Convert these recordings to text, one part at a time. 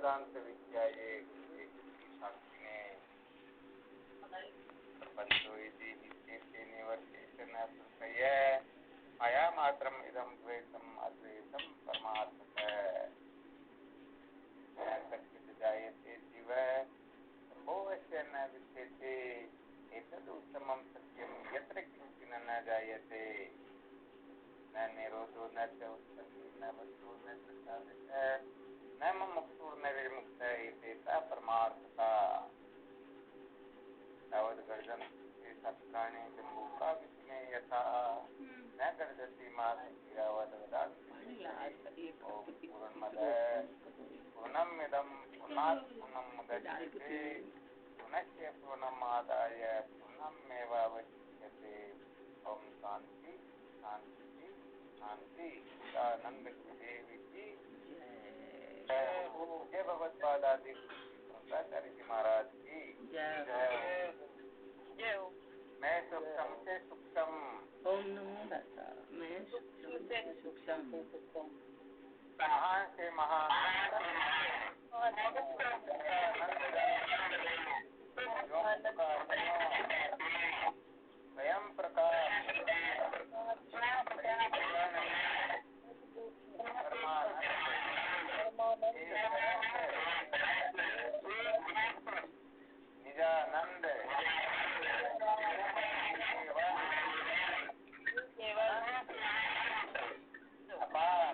वेदांत विद्या एक शास्त्री ने प्रपंचो इति नित्येते निवर्तेते न संशय माया मात्रम इदं द्वैतम अद्वैतम परमार्थतः सच्चित् जायते जीव संभोगस्य न विद्यते एतद् उत्तमं सत्यं यत्र किंचित् न जायते न निरोधो न च उत्पत्ति न बद्धो न प्रसादः न मुक्तो न विमुक्तः एतेषा परमार्थता तावद् गर्जन्ते सत्प्राणे जम्बूका विष्णे यथा न गर्जति मासुरावद् वदामि ओम पूर्णमदः पूर्णमिदं पूर्णात् पूर्णमुदच्यते पूर्णस्य पूर्णमादाय पूर्णमेवावशिष्यते ओम शांति शांति शांति। आनंद की देवी की जय हो। जय भगवत्पादादि शंकराचार्य जी महाराज की जय हो। मैं सूक्ष्म से सूक्ष्म ओम नमो दाता मैं सूक्ष्म से सूक्ष्म महान से महान स्वयं प्रकाश निजानंद अपार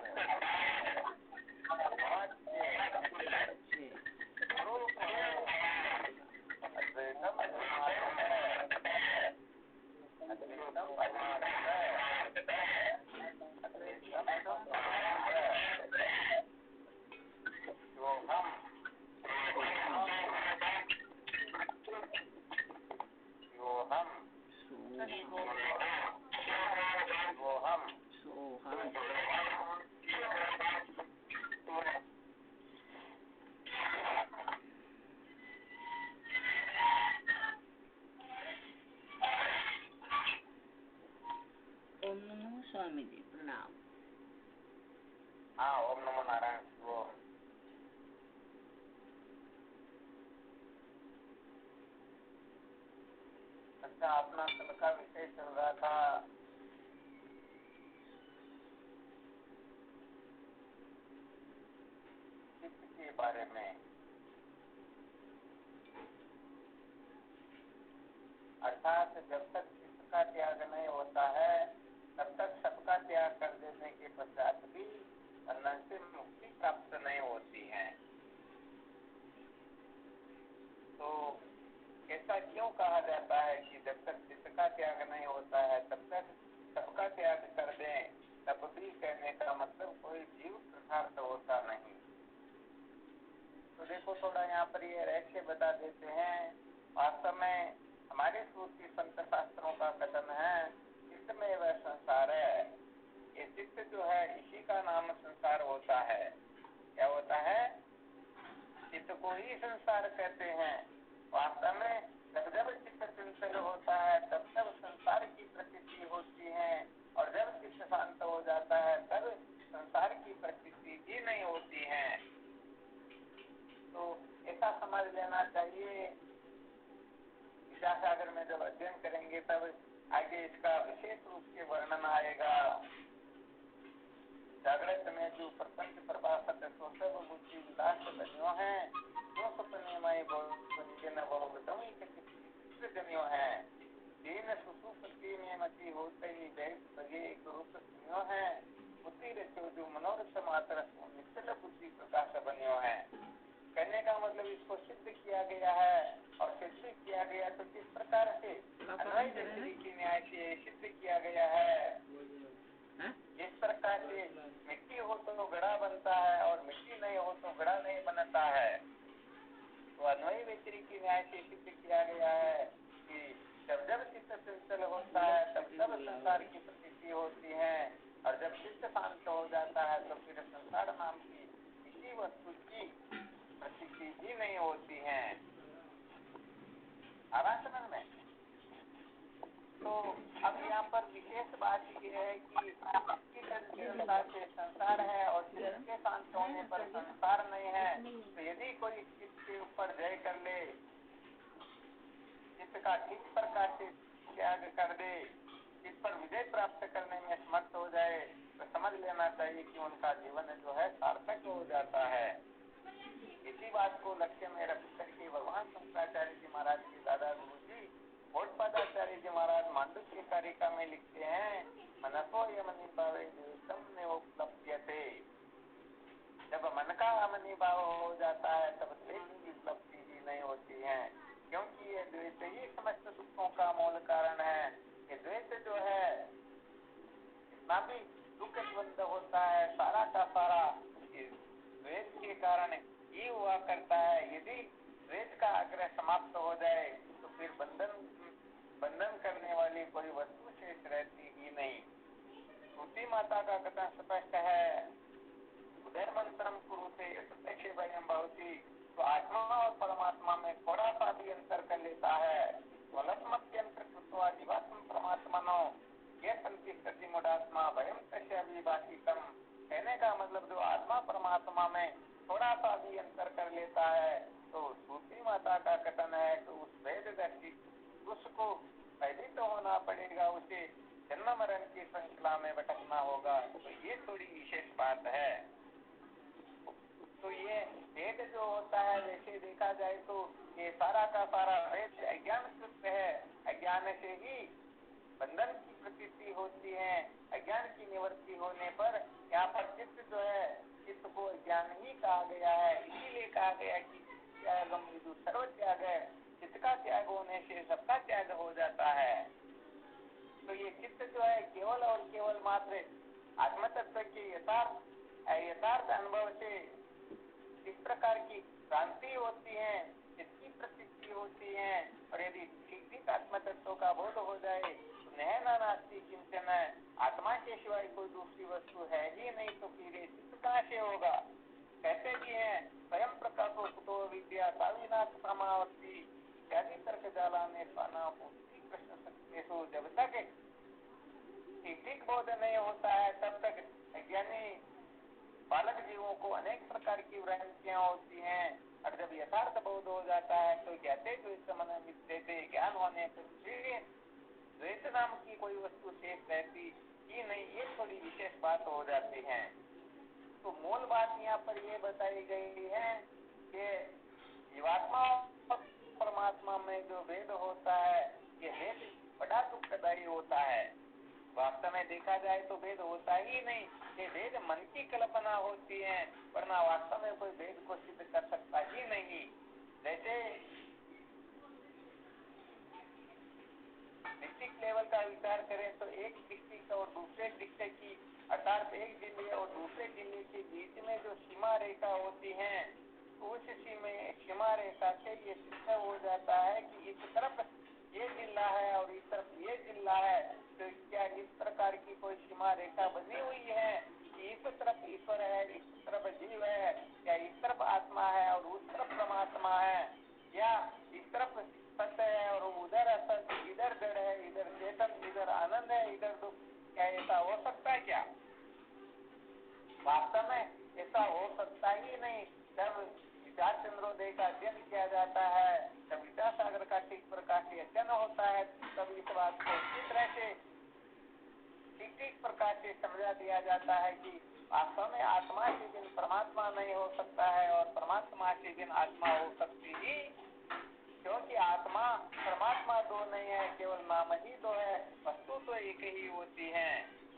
ओम नमो स्वामी जी प्रणाम। हाँ ओम नमो नारायण वो अच्छा अपना कल का विषय चल रहा था चित्त के बारे में। अर्थात जब तक चित्त का त्याग नहीं होता है तब तक सबका त्याग कर देने के पश्चात भी बंधन से मुक्ति प्राप्त नहीं होती है। तो ऐसा क्यों कहा जाता है कि जब तक चित्त का त्याग नहीं होता है तब तक सबका त्याग कर दें, तब भी कहने का मतलब कोई जीव कृतार्थ होता नहीं। तो देखो थोड़ा यहाँ पर ये रहस्य बता देते हैं। वास्तव में हमारे श्रुति संत शास्त्रों का कथन है चित्त में वह संसार है। ये चित्त जो है इसी का नाम संसार होता है। क्या होता है? चित्त को ही संसार कहते हैं। वास्तव में जब जब चित्त चंचल होता है तब तब संसार की प्रतीति होती है और जब चित्त शांत हो जाता है तब संसार की प्रतीति भी नहीं होती है। तो ऐसा समझ लेना चाहिए। विद्यासागर में जब अध्ययन करेंगे तब आगे इसका विशेष रूप से वर्णन आएगा। जागृत में जो प्रपंच प्रभासत स्वसर्व बुद्धि विलास बनियों है जो सपनेमय जनियों है दीन सुसुप्ति में मती होते ही बैठ बगे एक रूप सुनियो है बुद्धि रचो जो मनोरथ मात्र निश्चल बुद्धि प्रकाश बनियो है। कहने का मतलब इसको सिद्ध किया गया है और सिद्ध किया गया तो किस प्रकार से अन्वय की न्याय से सिद्ध किया गया है। जिस प्रकार से मिट्टी हो तो घड़ा बनता है और मिट्टी नहीं हो तो घड़ा नहीं बनता है। तो अन्वय व्यतिरिक्त न्याय से सिद्ध किया गया है कि जब जब चित्त चंचल होता है तब तब संसार की प्रतीति होती है और जब चित्त शांत हो जाता है तो फिर संसार नाम की किसी वस्तु की प्रतीति भी नहीं होती है। आराधना में तो अब यहाँ पर विशेष बात यह है कि जिसकी चंचलता से संसार है और जिसके शांत होने पर संसार नहीं है। तो यदि इसका ठीक प्रकार से त्याग कर दे, इस पर विजय प्राप्त करने में समर्थ हो जाए, तो समझ लेना चाहिए कि उनका जीवन जो है सार्थक हो जाता है। इसी बात को लक्ष्य में रख करके भगवान शंकराचार्य जी महाराज के दादा गुरु जी गौड़पादाचार्य जी महाराज मांडुक्य कारिका में लिखते हैं, मनसो यमनि भावे द्वेषम उपलब्ध्यते। जब मन का अमनी भाव हो जाता है तब द्वेष की उपलब्धि ही नहीं होती है, क्योंकि ये द्वेष ही समस्त दुखों का मूल कारण है। ये द्वेष जो है इतना भी दुख द्वंद होता है, सारा का सारा द्वेष के कारण ही हुआ करता है। यदि द्वेष का आग्रह समाप्त हो जाए तो फिर बंधन करने वाली कोई वस्तु शेष रहती ही नहीं। श्रुति माता का कथन स्पष्ट है, उदय मंत्रम कुरुते यस्य भयं भवति। तो आत्मा और परमात्मा में थोड़ा सा भी अंतर कर लेता है। स्वलत्मत्यंतर कृत्वा जीवात्म परमात्मनो ये संतिष्ठति मुडात्मा भयं तस्य अभिभाषितम। कहने का मतलब जो आत्मा परमात्मा में थोड़ा सा भी अंतर कर लेता है, तो श्रुति माता का कथन है कि उस वेददर्शी उसको पहले तो होना पड़ेगा, उसे जन्म मरण की श्रृंखला में भटकना होगा। तो ये थोड़ी विशेष बात है। तो ये वेद जो होता है वैसे देखा जाए तो ये सारा का सारा वेद अज्ञान कृत है। अज्ञान से ही बंधन की प्रतीति होती है। अज्ञान की निवृत्ति होने पर यहाँ पर चित्त जो है, चित्त को ज्ञान ही कहा गया है। इसीलिए कहा गया कि त्यागम विदु सर्व त्याग है। चित्त का त्याग होने से सबका त्याग हो जाता है। तो ये चित्त जो है केवल और केवल मात्र आत्म तत्व के यथार्थ अनुभव से इस प्रकार की क्रांति होती है, इसकी प्रतीति होती है। और यदि ठीक आत्म तत्व का बोध हो जाए तो नैना नास्ति किंचन, आत्मा के सिवाय कोई दूसरी वस्तु है ही नहीं, तो फिर ये चित्त कहाँ से होगा। कहते भी हैं स्वयं प्रकाशो कुतो विद्या साविनाश समावर्ती इत्यादि तर्क जाला में पाना पूर्ति कृष्ण सत्य। जब तक ठीक बोध नहीं होता है तब तक अज्ञानी बालक जीवों को अनेक प्रकार की भ्रांतियां होती हैं। और जब यथार्थ बोध हो जाता है तो कहते ज्ञान होने पर द्वेष नाम की कोई वस्तु शेष रहती ही नहीं। ये थोड़ी विशेष बात हो जाती है। तो मूल बात यहाँ पर ये बताई गई है कि जीवात्मा और परमात्मा में जो भेद होता है, ये भेद बड़ा दुखदायी होता है। वास्तव में देखा जाए तो भेद होता ही नहीं, ये भेद मन की कल्पना होती है, वरना वास्तव में कोई भेद को सिद्ध कर सकता ही नहीं। जैसे डिस्ट्रिक्ट लेवल का विचार करें तो एक डिस्ट्रिक्ट और दूसरे डिस्ट्रिक्ट की अर्थात एक जिले और दूसरे जिले के बीच में जो सीमा रेखा होती है, उस सीमा रेखा से ये सिद्ध हो जाता है कि इस तरफ ये जिला है और इस तरफ ये जिला है। तो क्या इस प्रकार की कोई सीमा रेखा बनी हुई है कि इस तरफ ईश्वर है, इस तरफ जीव है, या इस तरफ आत्मा है और उस तरफ परमात्मा है, या इस तरफ सत्य है और उधर असत्य, इधर जड़ है, इधर चेतन, इधर आनंद है, इधर दुख। क्या ऐसा हो सकता है क्या? वास्तव में ऐसा हो सकता ही नहीं। जब विचार चंद्रोदय का अध्ययन किया जाता है, जब विचार सागर का ठीक प्रकार से अध्ययन होता है, तब इस बात को इस तरह से ठीक प्रकार से समझा दिया जाता है कि वास्तव में आत्मा से बिन परमात्मा नहीं हो सकता है और परमात्मा से बिन आत्मा हो सकती ही, क्योंकि आत्मा परमात्मा दो नहीं है, केवल नाम ही दो है, वस्तु तो एक ही होती है।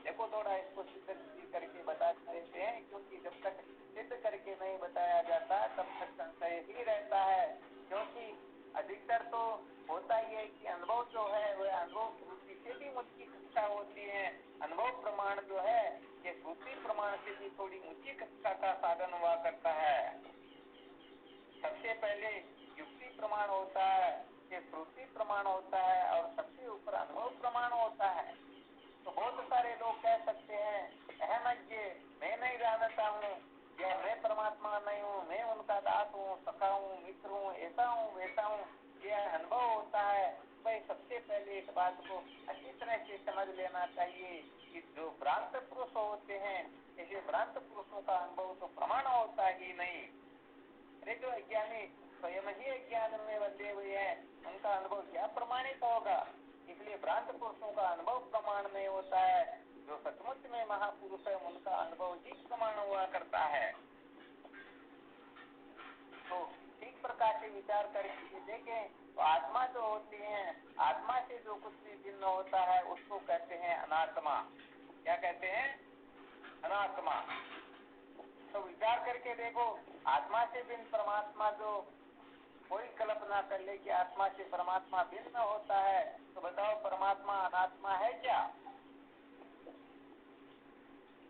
देखो थोड़ा इसको सिद्ध करके बता देते हैं, क्योंकि जब तक सिद्ध करके नहीं बताया जाता तब तक संशय ही रहता है। क्योंकि अधिकतर तो होता ही है कि अनुभव जो है वह अनुभव श्रुति से भी ऊंची कक्षा होती है। अनुभव प्रमाण जो है ये श्रुति प्रमाण से भी थोड़ी ऊंची कक्षा का साधन हुआ करता है। सबसे पहले युक्ति प्रमाण होता है, ये श्रुति प्रमाण होता है, और सबसे ऊपर अनुभव प्रमाण होता है। तो बहुत सारे लोग कह सकते हैं अहम ये मैं नहीं जानता हूँ, या मैं परमात्मा नहीं हूँ, मैं उनका दास हूँ, सखा हूँ, मित्र हूँ, ऐसा हूँ वैसा हूँ, यह अनुभव होता है। भाई सबसे पहले इस बात को अच्छी तरह से समझ लेना चाहिए कि जो भ्रांत पुरुष होते हैं, ऐसे भ्रांत पुरुषों का अनुभव तो प्रमाण होता ही नहीं। अरे जो अज्ञानी स्वयं ही ज्ञान में बदले हुए हैं, उनका अनुभव क्या प्रमाणित होगा। इसलिए भ्रांत पुरुषों का अनुभव प्रमाण नहीं होता है, जो सचमुच में महापुरुष है उनका अनुभव ही प्रमाण हुआ करता है। तो ठीक प्रकार से विचार करके देखें तो आत्मा जो होती है, आत्मा से जो कुछ भी भिन्न होता है उसको कहते हैं अनात्मा। क्या कहते हैं? अनात्मा। तो विचार करके देखो, आत्मा से भिन्न परमात्मा, जो कोई कल्पना कर ले कि आत्मा से परमात्मा भिन्न होता है, तो बताओ परमात्मा अनात्मा है क्या?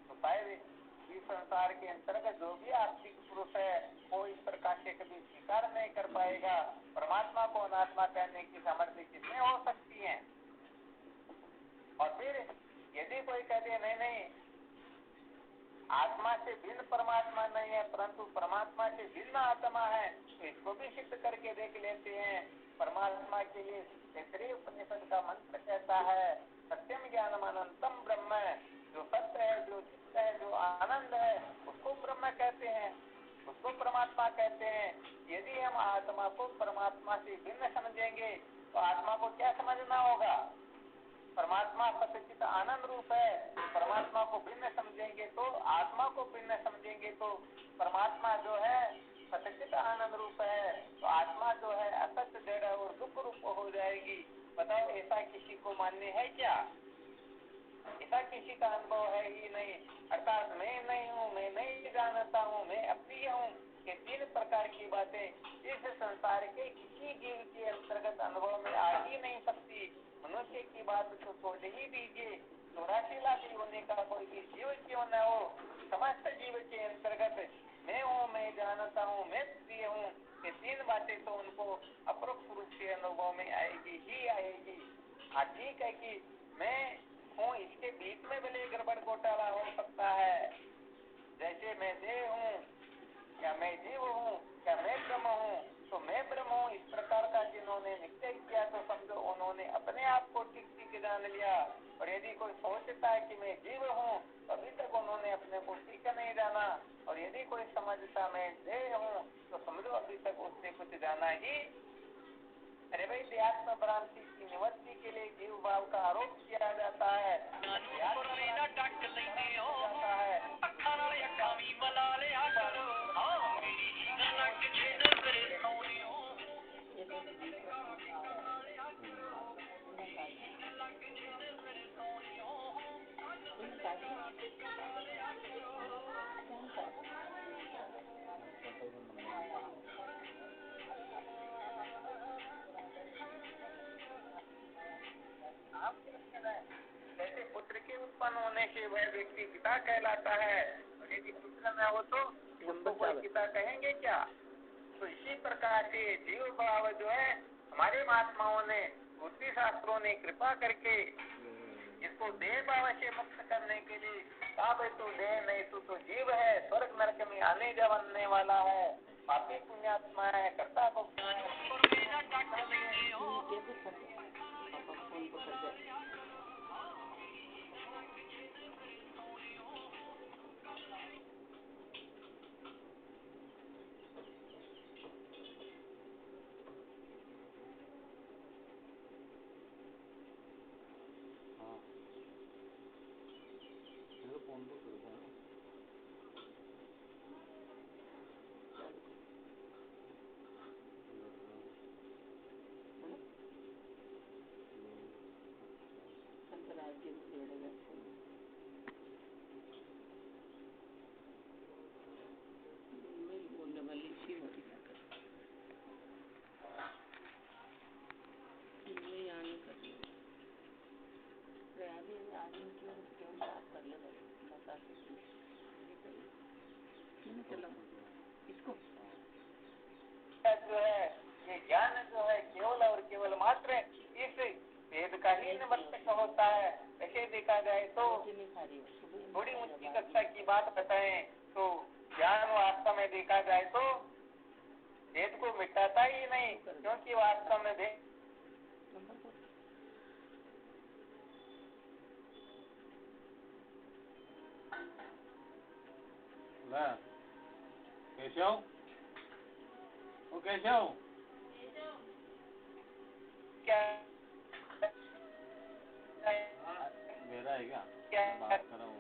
तो शायद इस संसार के अंतर्गत जो भी आस्तिक पुरुष है वो इस प्रकार से कभी स्वीकार नहीं कर पाएगा। परमात्मा को अनात्मा कहने की सामर्थ्य किसमें हो सकती है? और फिर यदि कोई कहते नहीं नहीं, आत्मा से भिन्न परमात्मा नहीं है परंतु परमात्मा से भिन्न आत्मा है, तो इसको भी सिद्ध करके देख लेते हैं। परमात्मा के लिए तैत्तिरीय उपनिषद का मंत्र कहता है, सत्यम ज्ञानम अनंतम ब्रह्म, जो सत्य है, जो चित्त है, जो आनंद है, उसको ब्रह्म कहते हैं, उसको परमात्मा कहते हैं। यदि हम आत्मा को परमात्मा से भिन्न समझेंगे तो आत्मा को क्या समझना होगा? परमात्मा सच्चित आनंद रूप है। परमात्मा को भिन्न समझेंगे तो, आत्मा को भिन्न समझेंगे तो परमात्मा जो है सच्चित आनंद रूप है, तो आत्मा जो है असत्य जड़ और दुख रूप हो जाएगी। बताओ ऐसा किसी को मान्य है क्या? ऐसा किसी का अनुभव है ही नहीं। अर्थात मैं नहीं हूँ, मैं नहीं जानता हूँ, मैं अप्रिय हूँ, ये तीन प्रकार की बातें इस संसार के किसी जीव के अंतर्गत अनुभव में आ ही नहीं सकती। मनुष्य की बात तो छोड़ ही दीजिए, 84 लाख होने का कोई भी जीव क्यों न हो, समस्त जीव के अंतर्गत मैं हूँ, मैं जानता हूँ, मैं प्रिय हूँ, ये तीन बातें तो उनको अपरोक्ष रूप से अनुभव में आएगी ही आएगी। हाँ ठीक है कि मैं हूँ, इसके बीच में भले गड़बड़ घोटाला हो सकता है, जैसे मैं देह हूँ, क्या मैं जीव हूँ, क्या मैं ब्रह्म हूँ, तो मैं ब्रह्म हूँ, इस प्रकार का जिन्होंने निश्चय किया तो समझो उन्होंने अपने आप को ठीक ठीक जान लिया। और यदि कोई सोचता है कि मैं जीव हूँ तो अभी तक उन्होंने अपने को ठीक नहीं जाना, और यदि कोई समझता मैं देह हूँ तो समझो अभी तक उसने कुछ जाना ही। अरे भाई, देहात्म भ्रांति की निवृत्ति के लिए जीव भाव का आरोप किया जाता है, जैसे पुत्र के उत्पन्न होने से वह व्यक्ति पिता कहलाता है, और यदि पुत्र न हो तो उसको कोई पिता कहेंगे क्या? तो इसी प्रकार से जीव भाव जो है हमारे महात्माओं ने, बुद्धि शास्त्रों ने कृपा करके इसको देह भाव से मुक्त करने के लिए कहा, तो देह नहीं तो जीव है, स्वर्ग नरक में आने जाने वाला है, पापी पुण्यात्मा है, कर्ता को जो है ये ज्ञान जो है केवल और केवल मात्र इस वेद का ही निवर्तक होता है। ऐसे देखा जाए तो थोड़ी ऊंची कक्षा की बात बताएं तो ज्ञान वास्तव में देखा जाए तो वेद को मिटाता ही नहीं, क्योंकि वास्तव में केशव, ओ केशव क्या मेरा है क्या? क्या बात कर रहा हूँ।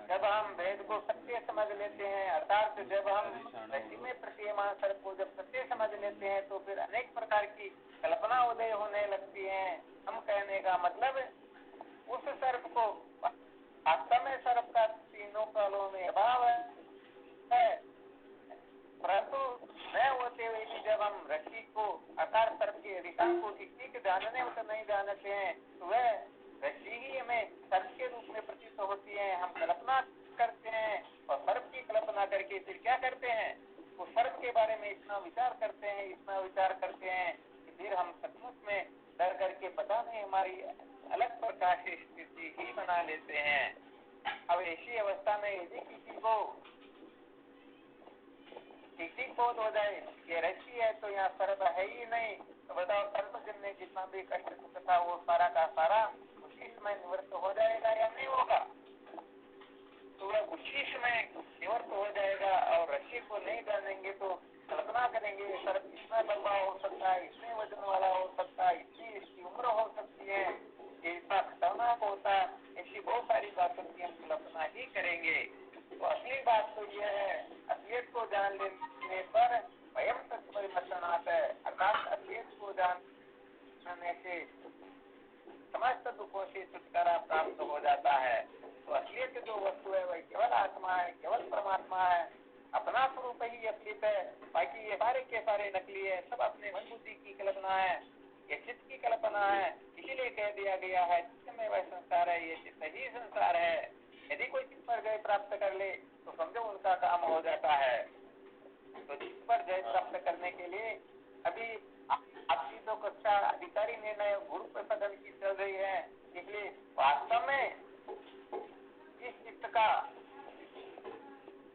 जब हम वेद को सत्य समझ लेते हैं, अर्थात जब हम रसी में प्रतीयमान सर्प को जब सत्य समझ लेते हैं तो फिर अनेक प्रकार की कल्पना उदय होने लगती है। हम कहने का मतलब उस सर्प को वास्तव में सर्प का तीनों कालों में अभाव है, परंतु न होते हुए भी जब हम रसी को अर्थात सर्प के अधिकार को ठीक जानने हो तो नहीं जानते हैं तो वह रसी ही हमें सर्प के रूप में प्रतीत होती है। हम कल्पना करते हैं और सर्प की कल्पना करके फिर क्या करते हैं, उस सर्प के बारे में इतना विचार करते हैं कि फिर हम सचमुच में डर करके पता नहीं हमारी अलग प्रकार की स्थिति ही बना लेते हैं। अब ऐसी अवस्था में यदि किसी को ठीक बोध हो जाए कि रस्सी है तो यहाँ सर्प है ही नहीं, तो बताओ सर्प जिनने जितना भी कष्ट सुख था वो सारा का सारा उसी समय निवृत्त हो जाएगा या नहीं होगा? तो वह उसी समय निवृत्त हो जाएगा। और रस्सी को नहीं जानेंगे तो कल्पना करेंगे सर्प इतना लंबा हो सकता है, इतने वजन वाला हो सकता है, इतनी इसकी उम्र हो सकती है, ये इतना खतरनाक होता है, ऐसी बहुत सारी बातों की हम कल्पना ही करेंगे। तो असली बात तो यह है, असलियत को जान लेने पर स्वयं तत्परिवर्तनात् है, अर्थात असलियत को जानने से समस्त दुखों से छुटकारा प्राप्त हो जाता है। तो असलियत जो वस्तु है वह केवल आत्मा है, केवल परमात्मा है, अपना स्वरूप ही असलियत है। बाकी ये सारे के सारे नकली है, सब अपने मन बुद्धि की कल्पना है, ये चित्त की कल्पना है। इसीलिए कह दिया गया है चित्त में वह संसार है, ये चित्त ही संसार है। यदि कोई चित्त पर जय प्राप्त कर ले तो समझो उनका काम हो जाता है। तो चित्त पर जय प्राप्त करने के लिए अभी आपकी तो कक्षा अधिकारी निर्णय गुरु प्रसादन की चल रही है, इसलिए वास्तव में इस चित्त का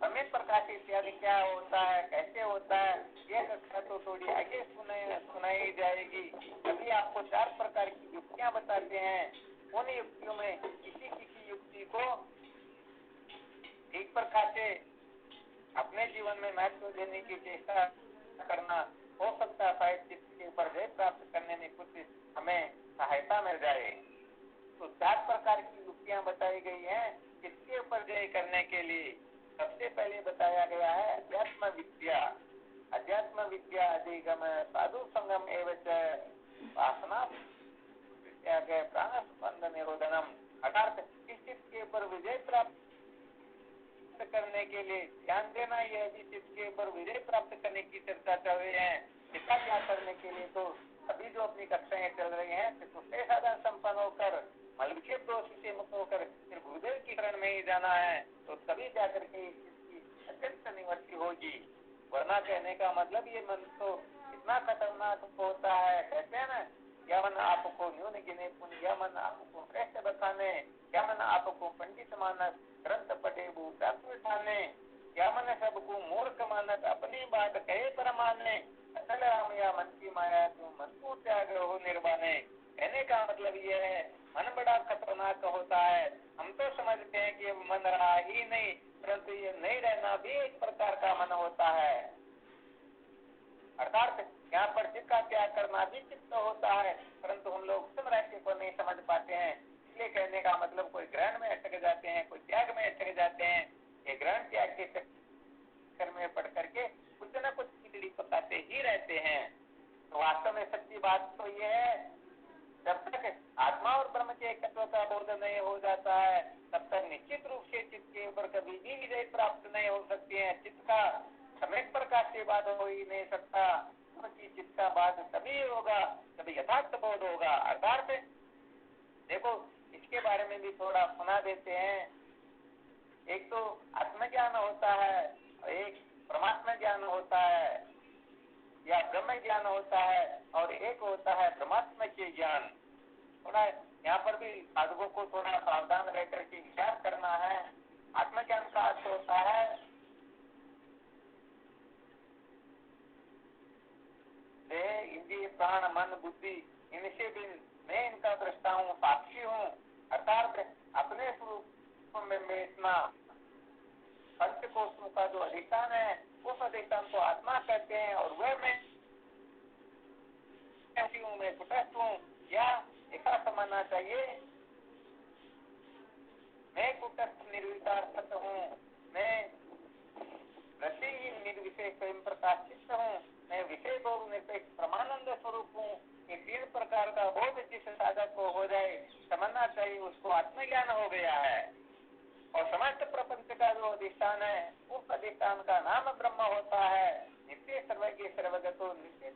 अमित प्रकाश इत्यादि क्या होता है, कैसे होता है, ये कक्षा तो थोड़ी आगे सुनाई जाएगी। अभी आपको 4 प्रकार की युक्तियां बताते हैं। उन युक्तियों में किसी किसी युक्ति को ठीक प्रकार से अपने जीवन में महत्व देने की चेष्टा करना हो सकता है, शायद चित्त के ऊपर जय प्राप्त करने में कुछ हमें सहायता मिल जाए। तो 4 प्रकार की युक्तियां बताई गई हैं चित्त के ऊपर जय करने के लिए। सबसे पहले बताया गया है अध्यात्म विद्या। अध्यात्म विद्या अधिगम साधु संगम एवं वासना त्याग प्राण स्पंद निरोधनम, अर्थात इस चित्त के ऊपर विजय प्राप्त करने के लिए ध्यान देना। यह भी चित्त के ऊपर विजय प्राप्त करने की चर्चा चल रही है। इसका क्या करने के लिए तो अभी जो अपनी कक्षाएं चल रही हैं उससे साधन संपन्न होकर मलविक्षेप दोष से मुक्त होकर फिर गुरुदेव की शरण में ही जाना है, तो तभी जाकर के इस चीज की अत्यंत निवृत्ति होगी। वरना कहने का मतलब ये मन तो इतना खतरनाक होता है, कहते हैं ना, या मन आपको न्यून गिने पुण्य, या मन आपको श्रेष्ठ बताने, या मन आपको पंडित मानस ग्रंथ पढ़े ठाने, या मन सबको मूर्ख मानत अपनी बात कहे पर माने, असल राम या मन की माया तुम मन को त्याग हो निर्वाणे। कहने का मतलब ये है मन बड़ा खतरनाक होता है। हम तो समझते हैं कि मन रहा ही नहीं, परंतु ये नहीं रहना भी एक प्रकार का मन होता है। अर्थात यहाँ पर चित्त का त्याग करना भी चित्त होता है, परंतु हम लोग उत्तम रहस्य को नहीं समझ पाते हैं। इसलिए कहने का मतलब कोई ग्रहण में अटक जाते हैं, कोई त्याग में अटक जाते हैं। ये ग्रहण त्याग के चक्कर में पड़ करके कुछ न कुछ खिचड़ी पकाते ही रहते हैं। तो वास्तव में सच्ची बात तो ये है, जब तक आत्मा और ब्रह्म के एकत्व का बोध नहीं हो जाता है तब तक निश्चित रूप से चित्त के ऊपर कभी भी विजय प्राप्त नहीं हो सकती है। चित्त का समेत प्रकार से बाध हो ही नहीं सकता, क्योंकि चित्त का बाध तभी होगा जब यथार्थ बोध होगा। अर्थात देखो इसके बारे में भी थोड़ा सुना देते हैं। एक तो आत्मज्ञान होता है और एक परमात्मा ज्ञान होता है। या ब्रह्म ज्ञान होता है और एक होता है परमात्मा के ज्ञान। थोड़ा यहाँ पर भी साधकों को थोड़ा सावधान रह करके विचार करना है। आत्मज्ञान का अर्थ होता है देह, इंद्रिय, प्राण, मन, बुद्धि, इनसे भी मैं इनका दृष्टा हूँ, साक्षी हूँ। अर्थात अपने स्वरूप में इतना पंचकोशों का जो अधिष्ठान है उस अधिष्ठान को आत्मा कहते हैं और वह मैं हूँ, मैं कुटस्थ हूँ। या ऐसा समझना चाहिए मैं कुटस्थ निर्विकार सत्य हूँ, मैं वृत्तिहीन निर्विशेष स्वयं प्रकाशित हूँ, मैं विषय भोग निरपेक्ष परमानंद स्वरूप हूँ। ये तीन प्रकार का बोध जिस साधक को हो जाए समझना चाहिए उसको आत्मज्ञान हो गया है। और समस्त प्रपंच का जो अधिष्ठान है उस अधिष्ठान का नाम ब्रह्म होता है। नित्य सर्वज्ञ सर्वगतो नित्य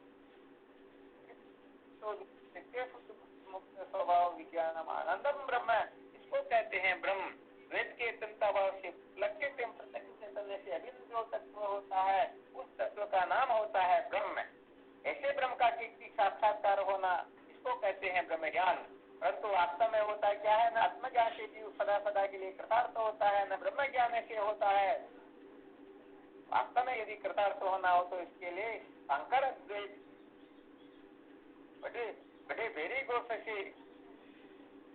तो नित्य शुद्ध मुक्त स्वभाव विज्ञानम आनंदम ब्रह्म, इसको कहते हैं ब्रह्म। वेद के तंताभाव से लक्ष्य प्रत्यक्ष चैतन्य से अभिन्न जो तत्व होता है उस तत्व का नाम होता है ब्रह्म। ऐसे ब्रह्म का ठीक साक्षात्कार होना इसको कहते हैं ब्रह्म ज्ञान। परंतु वास्तव में होता क्या है, न आत्मज्ञान से जीव सदा सदा के लिए कृतार्थ होता है, न ब्रह्म ज्ञान से होता है। वास्तव में यदि कृतार्थ होना हो तो इसके लिए शंकर द्वैत बड़े बड़े वेरी गोष्ठ से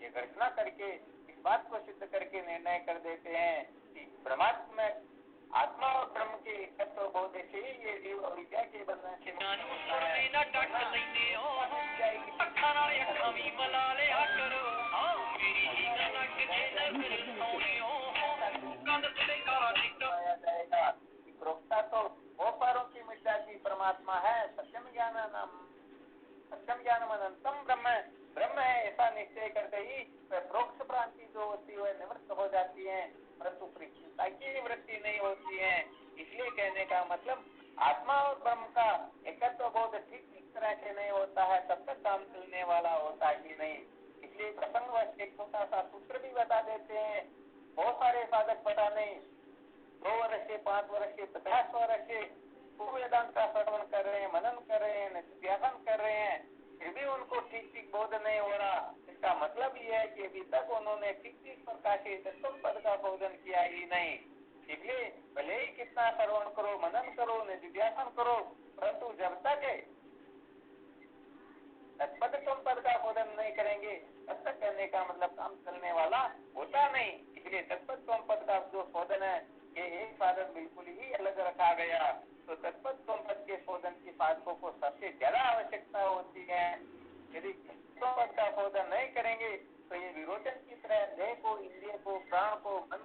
ये घोषणा करके इस बात को सिद्ध करके निर्णय कर देते हैं कि परमात्मा आत्मा और ब्रह्म के तत्व बोध से ये जीव अविद्या के बंधन से प्रोक्ता तो वो पारों की मिट जाती परमात्मा है। सत्यम ज्ञान अनंतम ब्रह्म ब्रह्म है ऐसा निश्चय करते ही प्रोक्त भ्रांति जो होती है निवृत्त हो जाती है, परंतु परीक्षिता की निवृत्ति नहीं होती है। इसलिए कहने का मतलब आत्मा और ब्रह्म का एकत्व बोध ठीक तरह से नहीं होता है तब तक काम चलने वाला होता ही नहीं। इसलिए प्रसंग एक छोटा सा सूत्र भी बता देते हैं। बहुत सारे साधक पता नहीं 2 वर्ष से 5 वर्ष से 50 वर्ष से वेदांत का श्रवण कर रहे हैं, मनन कर रहे हैं, व्यापन कर रहे हैं, फिर भी उनको ठीक बोध नहीं हो रहा। इसका मतलब ये है कि अभी तक उन्होंने ठीक प्रकार से तत्व पद का बोधन किया ही नहीं। इसलिए भले ही कितना श्रवण करो, मनन करो, निधिध्यासन करो, परंतु जब तक तत्पद पद का बोधन नहीं करेंगे तब तक करने का मतलब काम चलने वाला होता नहीं। इसलिए तत्पद पद का जो शोधन है ये एक साधन बिल्कुल ही अलग रखा गया। तो तत्पद पद के शोधन की साधकों को सबसे ज्यादा आवश्यकता होती है। यदि पद का शोधन नहीं करेंगे तो ये विरोचन की तरह देह को, इंद्रिय को, प्राण को, मन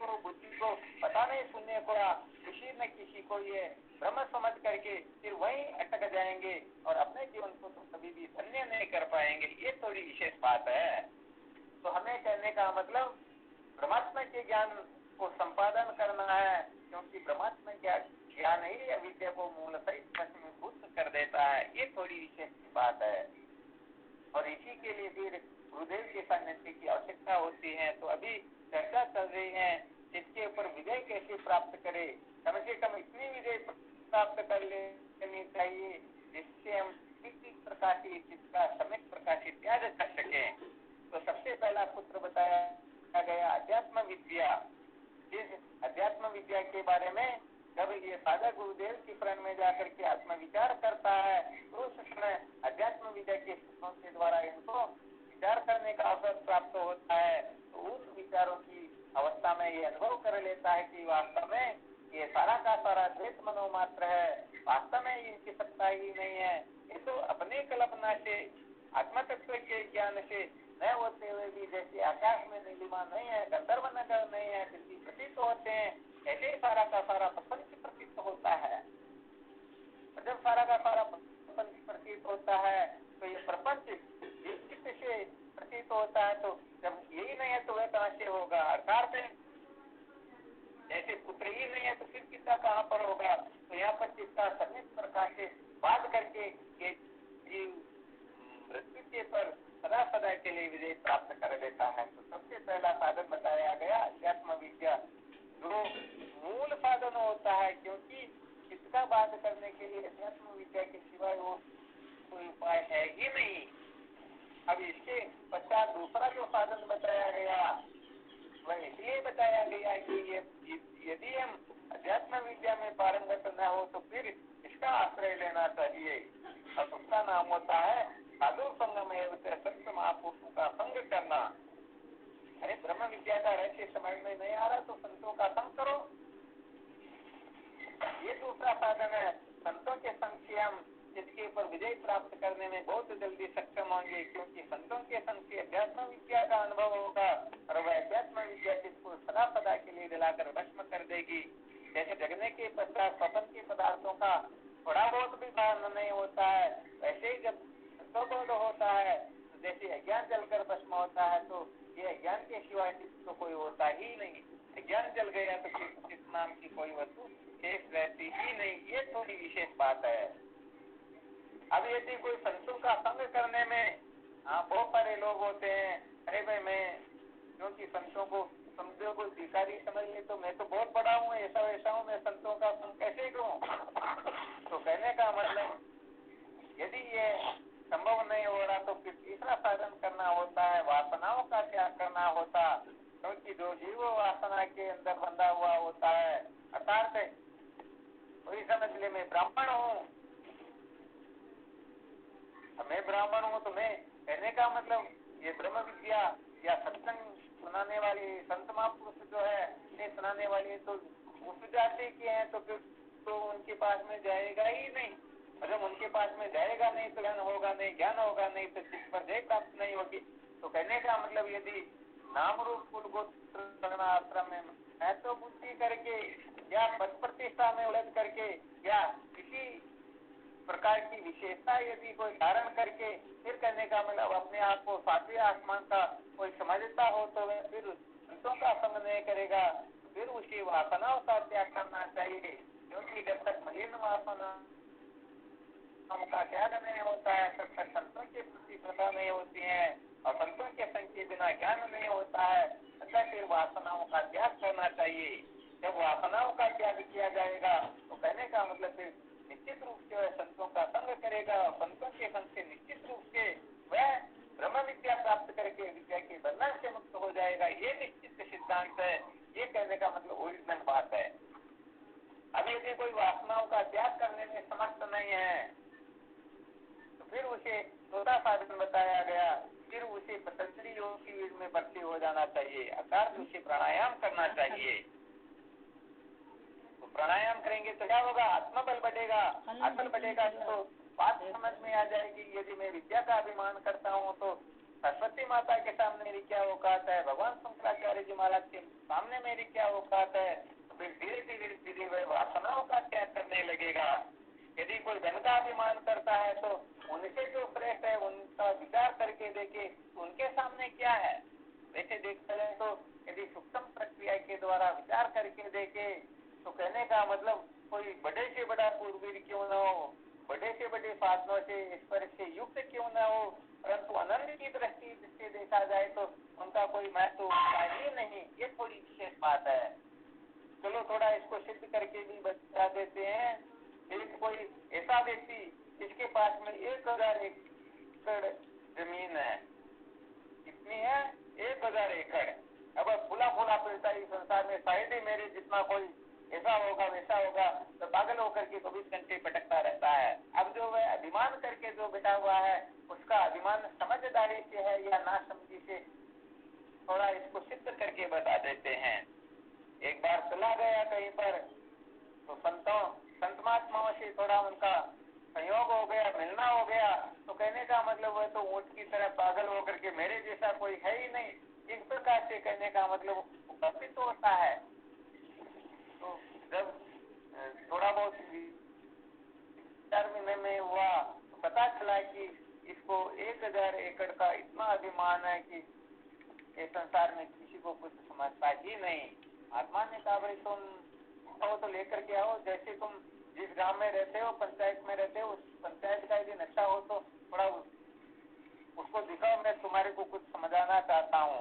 को, बुद्धि को पता नहीं सुनने को किसी न किसी को ये भ्रम समझ करके फिर वहीं अटक जाएंगे और अपने जीवन को तो कभी भी धन्य नहीं कर पाएंगे। ये थोड़ी विशेष बात है। तो हमें कहने का मतलब परमात्मा के ज्ञान को संपादन करना है, क्योंकि परमात्मा ज्ञान ही अविद्या को मूल सहित भस्मीभूत कर देता है। ये थोड़ी विशेष बात है और इसी के लिए फिर गुरुदेव के सानिध्य की आवश्यकता होती है। तो अभी चर्चा चल रही है इसके ऊपर विजय कैसे प्राप्त करे। कम से कम इतनी विजय प्राप्त कर लेनी चाहिए जिससे हम किसी प्रकार की इसका सम्यक प्रकार से त्याग कर सके। तो सबसे पहला सूत्र बताया गया अध्यात्म विद्या। इस अध्यात्म विद्या के बारे में जब ये साधक गुरुदेव की शरण में जाकर के आत्म विचार करता है तो उस समय अध्यात्म विद्या के सूत्रों के द्वारा इनको विचार करने का अवसर प्राप्त होता है। तो उन विचारों की अवस्था में ये अनुभव कर लेता है कि वास्तव में ये सारा का सारा द्वैत मनोमात्र है, वास्तव में इनकी सत्ता ही नहीं है। ये तो अपने कल्पना से आत्म तत्व के ज्ञान से न होते हुए भी जैसे आकाश में नीलिमा नहीं है, गंधर्व नगर नहीं है, किसी प्रतीत होते हैं, ऐसे सारा का सारा प्रपंच प्रतीत होता है। जब सारा का सारा प्रपंच प्रतीत होता है तो ये प्रपंच जिस चित्त से प्रतीत होता है, तो जब यही नहीं है तो वह कहाँ से होगा। अर्थात जैसे पुत्र ही नहीं है तो फिर पिता कहाँ पर होगा। तो यहाँ पर चित्ता सभी प्रकार से बात करके ये जीव मृत्यु पर सदा सदा के लिए विजय प्राप्त कर लेता है। तो सबसे पहला साधन बताया गया अध्यात्म विद्या, जो मूल साधन होता है, क्योंकि बात करने के लिए अध्यात्म विद्या के सिवाय वो कोई उपाय है ही नहीं। अब इसके पश्चात दूसरा जो साधन बताया गया वह इसलिए बताया गया कि ये यदि हम अध्यात्म विद्या में पारंगत न हो तो फिर इसका आश्रय लेना चाहिए और उसका नाम होता है साधु संग में संत महापुरुषों का संग करना। अरे ब्रह्म विद्या का रहस्य समझ में नहीं आ रहा तो संतों का संग करो। ये दूसरा साधन है। संतों के संग से हम इसके ऊपर विजय प्राप्त करने में बहुत जल्दी सक्षम होंगे, क्योंकि संतों के संग से अध्यात्म विद्या का अनुभव होगा और वह अध्यात्म विद्या जिसको सदा सदा के लिए दिलाकर भस्म कर देगी। जैसे जगने के पश्चात स्वप्न के पदार्थों का थोड़ा बहुत भी भान नहीं होता है, वैसे ही जब संतोबोध होता है तो जैसे अज्ञान जलकर भस्म होता है, तो ये अज्ञान के सिवाय तो कोई होता ही नहीं। अज्ञान जल गया तो चित्त नाम की कोई वस्तु शेष रहती ही नहीं। ये थोड़ी विशेष बात है। अब यदि कोई संतों का संग करने में बहुत सारे लोग होते हैं, अरे भाई मैं क्योंकि संतों को समझो कोई भिखारी समझ ले तो मैं तो बहुत बड़ा हूँ, ऐसा वैसा हूँ, मैं संतों का संग कैसे करूँ। तो कहने का मतलब यदि ये संभव नहीं हो रहा तो फिर तीसरा साधन करना होता है, वासनाओं का त्याग करना होता, क्योंकि जो जीव वासना के अंदर बंधा हुआ होता है अर्थात वही समझ ले मैं ब्राह्मण हूँ, मैं ब्राह्मण हूँ तो मैं कहने का मतलब ये ब्रह्म विद्या या सत्संग सुनाने वाली संत महापुरुष जो है ये सुनाने वाली तो उस जाति के हैं तो फिर तो उनके पास में जाएगा ही नहीं। जब उनके पास में जाएगा नहीं तो ज्ञान होगा नहीं, ज्ञान होगा नहीं तो चित्त पर जय प्राप्त नहीं होगी। तो कहने का मतलब यदि नाम रूप कुल गोत्र आश्रम में मैं तो बुद्धि करके या पद प्रतिष्ठा में उलझ करके या किसी प्रकार की विशेषता यदि कोई धारण करके फिर करने का मतलब अपने आप को सातवें आसमान का कोई समझता हो तो वह फिर संतों का संग नहीं करेगा, फिर उसी वासनाओं का त्याग करना चाहिए, क्योंकि जब तक मलिन वासना का त्याग नहीं होता है तब तक संतों के प्रति श्रद्धा नहीं होती है और संतों के संग के बिना ज्ञान नहीं होता है। अतः फिर वासनाओं का त्याग करना चाहिए। जब वासनाओं का त्याग किया जाएगा तो कहने का मतलब फिर निश्चित रूप से वह संतों का संग करेगा और संतों के संग से निश्चित रूप से वह ब्रह्म विद्या प्राप्त करके विद्या के बंधन से मुक्त हो जाएगा। ये निश्चित सिद्धांत है। ये कहने का मतलब ओरिजिनल बात है। अभी यदि कोई वासनाओं का त्याग करने में समर्थ नहीं है तो फिर उसे चौथा साधन बताया गया, फिर उसे पतंजलि योग शिविर में भर्ती हो जाना चाहिए, अर्थात उसे प्राणायाम करना चाहिए। तो प्राणायाम करेंगे तो क्या होगा, आत्मबल बढ़ेगा। आत्मबल बढ़ेगा तो बात समझ में आ जाएगी। यदि मैं विद्या का अभिमान करता हूँ तो सरस्वती माता के सामने मेरी क्या औकात है, भगवान शंकराचार्य जी महाराज के सामने मेरी क्या औकात है। तो फिर धीरे धीरे धीरे वह वासनाओं का त्याग करने लगेगा। यदि कोई धन का अभिमान करता है तो उनसे जो श्रेष्ठ है उनका विचार करके देखे उनके सामने क्या है। वैसे देखते हैं तो यदि सूक्ष्म प्रक्रिया के द्वारा विचार करके देखे तो कहने का मतलब कोई बड़े से बड़ा पूर्वीर क्यों न हो, बड़े से बड़े साधनों से ईश्वर से युक्त क्यों न हो, परंतु आनंद की दृष्टि से देखा जाए तो उनका कोई महत्व होता ही नहीं। ये थोड़ी विशेष बात है। चलो थोड़ा इसको सिद्ध करके भी बता देते हैं। एक कोई ऐसा व्यक्ति जिसके पास में 1000 एकड़ जमीन है, कितनी है 1000 एकड़। अब फूला फूला फिरता है संसार में, शायद ही मेरे जितना कोई ऐसा होगा वैसा होगा, तो पागल होकर के 24 घंटे भटकता रहता है। अब जो वह अभिमान करके जो बैठा हुआ है उसका अभिमान समझदारी से है या ना समझी से, थोड़ा इसको सिद्ध करके बता देते हैं। एक बार चला गया कहीं पर तो संत महात्माओं से थोड़ा उनका संयोग हो गया, मिलना हो गया, तो कहने का मतलब वह तो ऊंट की तरह पागल होकर के मेरे जैसा कोई है ही नहीं, इस प्रकार से कहने का मतलब उपस्थित होता है। तो जब थोड़ा बहुत विचार में हुआ तो पता चला कि इसको 1000 एकड़ का इतना अभिमान है कि इस संसार में किसी को कुछ समझता ही नहीं। आत्मा ने कहा भाई तुम तो लेकर के आओ, जैसे तुम जिस गांव में रहते हो, पंचायत में रहते हो, उस पंचायत का यदि नक्शा हो तो थोड़ा उसको दिखाओ, मैं तुम्हारे को कुछ समझाना चाहता हूँ।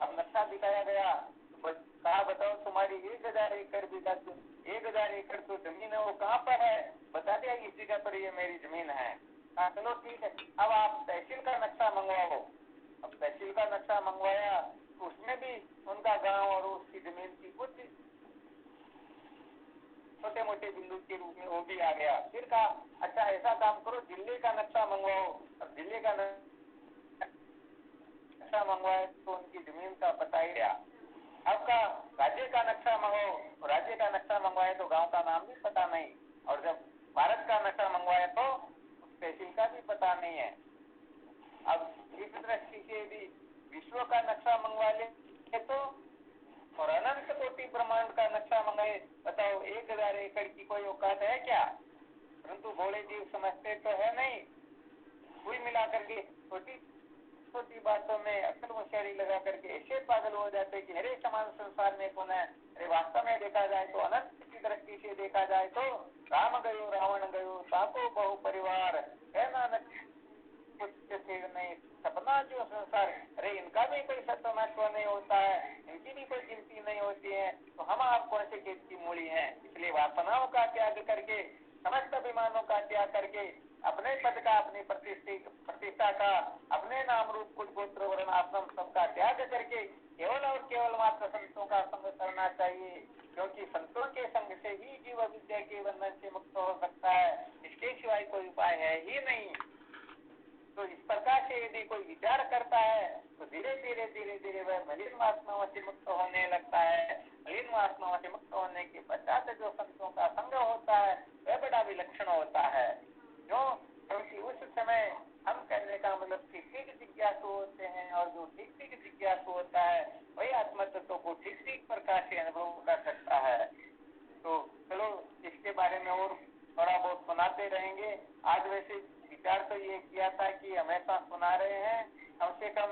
अब नक्शा दिखाया गया तो कहा बताओ तुम्हारी 1000 एकड़ भी 1000 एकड़ तो जमीन है, वो कहाँ पर है? बता दिया इस जगह पर ये मेरी जमीन है। कहा चलो ठीक है, अब आप तहसील का नक्शा मंगवाओ। अब तहसील का नक्शा मंगवाया तो उसमें भी उनका गांव और उसकी जमीन की कुछ छोटे मोटे बिंदु के रूप में वो भी आ गया। फिर कहा अच्छा ऐसा काम करो, जिले का नक्शा मंगवाओ। अब जिले का नक्शा मंगवाए तो उनकी जमीन का पता ही गया। अब का राज्य का नक्शा मंगवाओ, राज्य का नक्शा मंगवाए तो गांव का नाम भी पता नहीं, और जब भारत का नक्शा मंगवाए तो तहसील का भी पता नहीं है। अब इस दृष्टि से भी विश्व का नक्शा मंगवा ले तो, और अनंत कोटि ब्रह्मांड का नक्शा मंगाए, बताओ 1000 एकड़ की कोई औकात है क्या? परंतु भोले जीव समझते तो है नहीं। कुल मिलाकर के छोटी छोटी बातों में अक्ल होशियारी लगा करके ऐसे पागल हो जाते कि अरे समान संसार में कौन है। अरे वास्तव में देखा जाए तो, अनंत की दृष्टि से देखा जाए तो, राम गयो रावण गयो साको बहु परिवार है नानक कुछ नहीं सपना जो संसार। अरे इनका भी कोई सत्य महत्व नहीं होता है, इनकी भी कोई गिनती नहीं होती है, तो हम आप कौन से खेत की मूली हैं? इसलिए वासनाओं का त्याग करके, समस्त अभिमानों का त्याग करके, अपने पद का, अपनी प्रतिष्ठा का, अपने नाम रूप कुल गोत्र वर्ण आश्रम सबका त्याग करके केवल और केवल मात्र संतों का संग करना चाहिए, क्योंकि संतों के संग से ही जीव विद्या के बंधन से मुक्त हो सकता है। इसके सिवाय कोई उपाय है ही नहीं। तो इस प्रकार से यदि कोई विचार करता है तो धीरे धीरे वह मलिन वासनाओं से मुक्त होने लगता है। मलिन वासनाओं से मुक्त होने के पश्चात जो संतों का संग होता है वह बड़ा विलक्षण होता है। क्यों? क्योंकि उस समय हम कहने का मतलब ठीक जिज्ञासु होते हैं, और जो ठीक जिज्ञासु होता है वही आत्म तत्व को ठीक प्रकार से अनुभव कर सकता है। तो चलो इसके बारे में और थोड़ा बहुत सुनाते रहेंगे। आज वैसे विचार तो ये किया था कि हमेशा सुना रहे हैं, कम से कम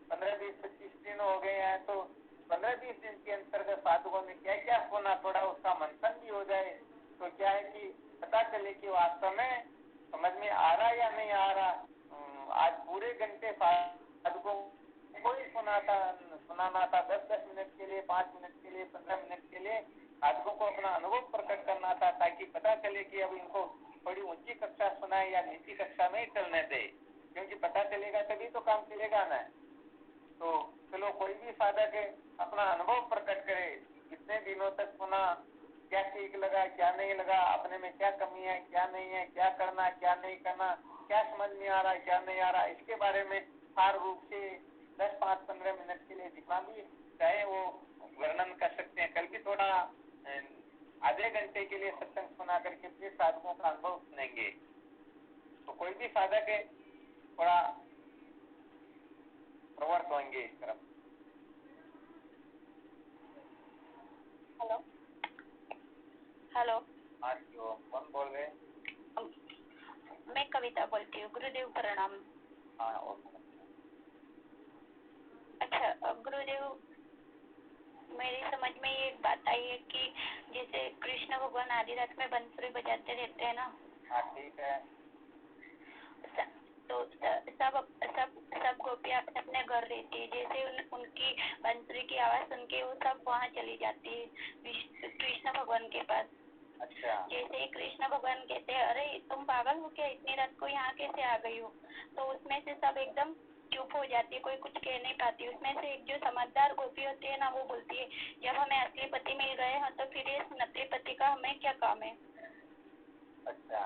15-20-25 दिन हो गए हैं, तो 15-20 दिन के अंतर्गत साधुओं ने क्या क्या सुना, थोड़ा उसका मंथन भी हो जाए, तो क्या है कि पता चले कि वास्तव में समझ में आ रहा या नहीं आ रहा। आज पूरे घंटे साधुओं को ही सुनाना था, 10-10 मिनट के लिए, 5 मिनट के लिए, 15 मिनट के लिए साधुओं को अपना अनुभव प्रकट करना था, ताकि पता चले कि अब इनको थोड़ी ऊंची कक्षा सुनाए या नीची कक्षा में ही चलने दे, क्योंकि पता चलेगा तभी तो काम चलेगा ना। तो चलो कोई भी साधक अपना अनुभव प्रकट करे, कितने दिनों तक सुना, क्या ठीक लगा, क्या नहीं लगा, अपने में क्या कमी है, क्या नहीं है, क्या करना, क्या नहीं करना, क्या समझ में आ रहा है, क्या नहीं आ रहा, इसके बारे में सार रूप से 10-5-15 मिनट के लिए जितना भी चाहे वो वर्णन कर सकते हैं। कल भी थोड़ा आधे घंटे के लिए सत्संग सुना करके फिर साधकों का अनुभव सुनेंगे। तो कोई भी साधक है थोड़ा प्रवृत्त होंगे इस तरफ। हेलो हेलो, हाँ जी, कौन बोल रहे? मैं कविता बोलती हूँ। गुरुदेव प्रणाम। हाँ। अच्छा गुरुदेव, मेरी समझ में ये एक बात आई है कि जैसे कृष्ण भगवान आधी रात में बंसुरी बजाते रहते हैं ना। हाँ ठीक है। तो सब गोपियाँ अपने अपने घर रहती है। जैसे उनकी बंसुरी की आवाज सुन के वो सब वहाँ चली जाती है कृष्ण भगवान के पास। अच्छा। जैसे ही कृष्ण भगवान कहते हैं अरे तुम पागल हो क्या, इतनी रात को यहाँ कैसे आ गई हो, तो उसमें से सब एकदम चुप हो जाती है, कोई कुछ कह नहीं पाती। उसमें से एक जो समझदार गोपी होती है ना, वो बोलती है जब हमें असली पति मिल गए हैं तो फिर इस नकली पति का हमें क्या काम है। अच्छा।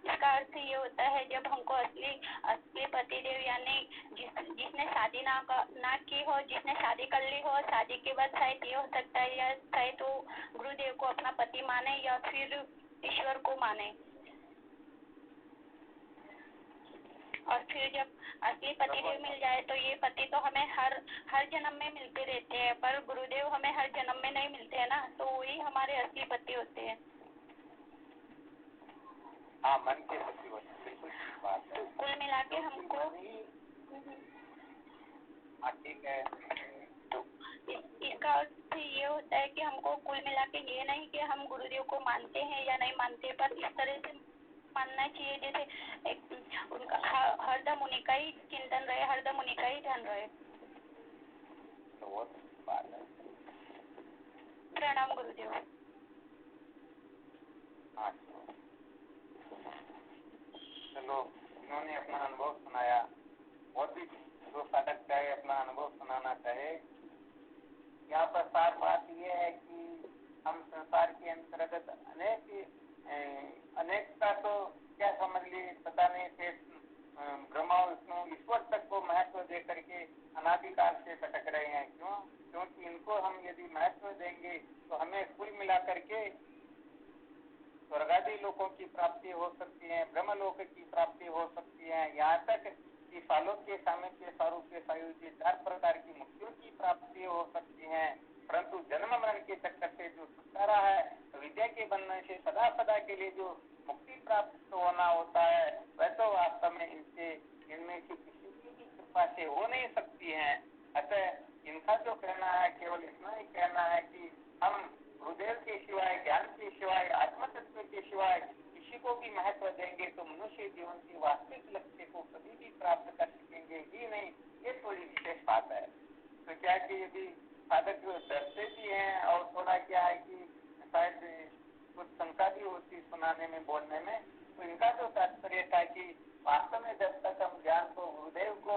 इसका अर्थ ये होता है जब हमको असली पति देव यानी जिसने शादी ना की हो, जिसने शादी कर ली हो, शादी के बाद शायद ये हो सकता है या शायद वो गुरुदेव को अपना पति माने या फिर ईश्वर को माने, और फिर जब असली पति देव मिल जाए तो ये पति तो हमें हर जन्म में मिलते रहते हैं, पर गुरुदेव हमें हर जन्म में नहीं मिलते हैं ना, तो वही हमारे असली पति होते हैं। हाँ, मन के पति होते हैं, बिल्कुल ठीक बात है। कुल मिला के हमको हाँ ठीक है। तो इसका अर्थ ये होता है कि हमको कुल मिला के ये नहीं कि हम गुरुदेव को मानते हैं या नहीं मानते, पर इस तरह से मानना चाहिए जैसे एक उनका हरदम उन्हीं का ही चिंतन रहे, हरदम उन्हीं का ही ध्यान रहे। तो वो तो बात है। प्रणाम गुरुदेव। हाँ चलो, इन्होंने अपना अनुभव सुनाया। और भी जो साधक चाहे अपना अनुभव सुनाना चाहे। यहाँ पर सार बात यह है कि हम संसार के अंतर्गत अनेकता तो क्या समझ लिए पता नहीं थे, ब्रह्मा विष्णु ईश्वर तक को महत्व दे करके अनादिकाल से भटक रहे हैं। क्यों? क्योंकि इनको हम यदि महत्व देंगे तो हमें कुल मिला करके स्वर्गादि लोकों की प्राप्ति हो सकती है, ब्रह्मलोक की प्राप्ति हो सकती है, यहाँ तक कि सालोक्य, सामीप्य, सारूप्य, सायुज्य 4 प्रकार की मुक्तियों की प्राप्ति हो सकती है। परंतु जन्म मरण के चक्कर से जो छुटकारा है, विद्या के बंधन से सदा सदा के लिए जो मुक्ति प्राप्त होना होता है, वह तो वास्तव में इनमें से किसी की कृपा से हो नहीं सकती है। अतः इनका जो कहना है केवल इतना ही कहना है कि हम गुरुदेव के सिवाय, ज्ञान के सिवाय, आत्म तत्व के सिवाय किसी को भी महत्व देंगे तो मनुष्य जीवन के वास्तविक लक्ष्य को कभी भी प्राप्त कर सकेंगे ही नहीं। ये थोड़ी विशेष बात है। तो क्या कि यदि साधक डरते भी हैं और थोड़ा क्या है कि शायद कुछ शंका भी होती सुनाने में, बोलने में, तो इनका जो तात्पर्य था कि वास्तव में जब तक हम ज्ञान को, गुरुदेव को,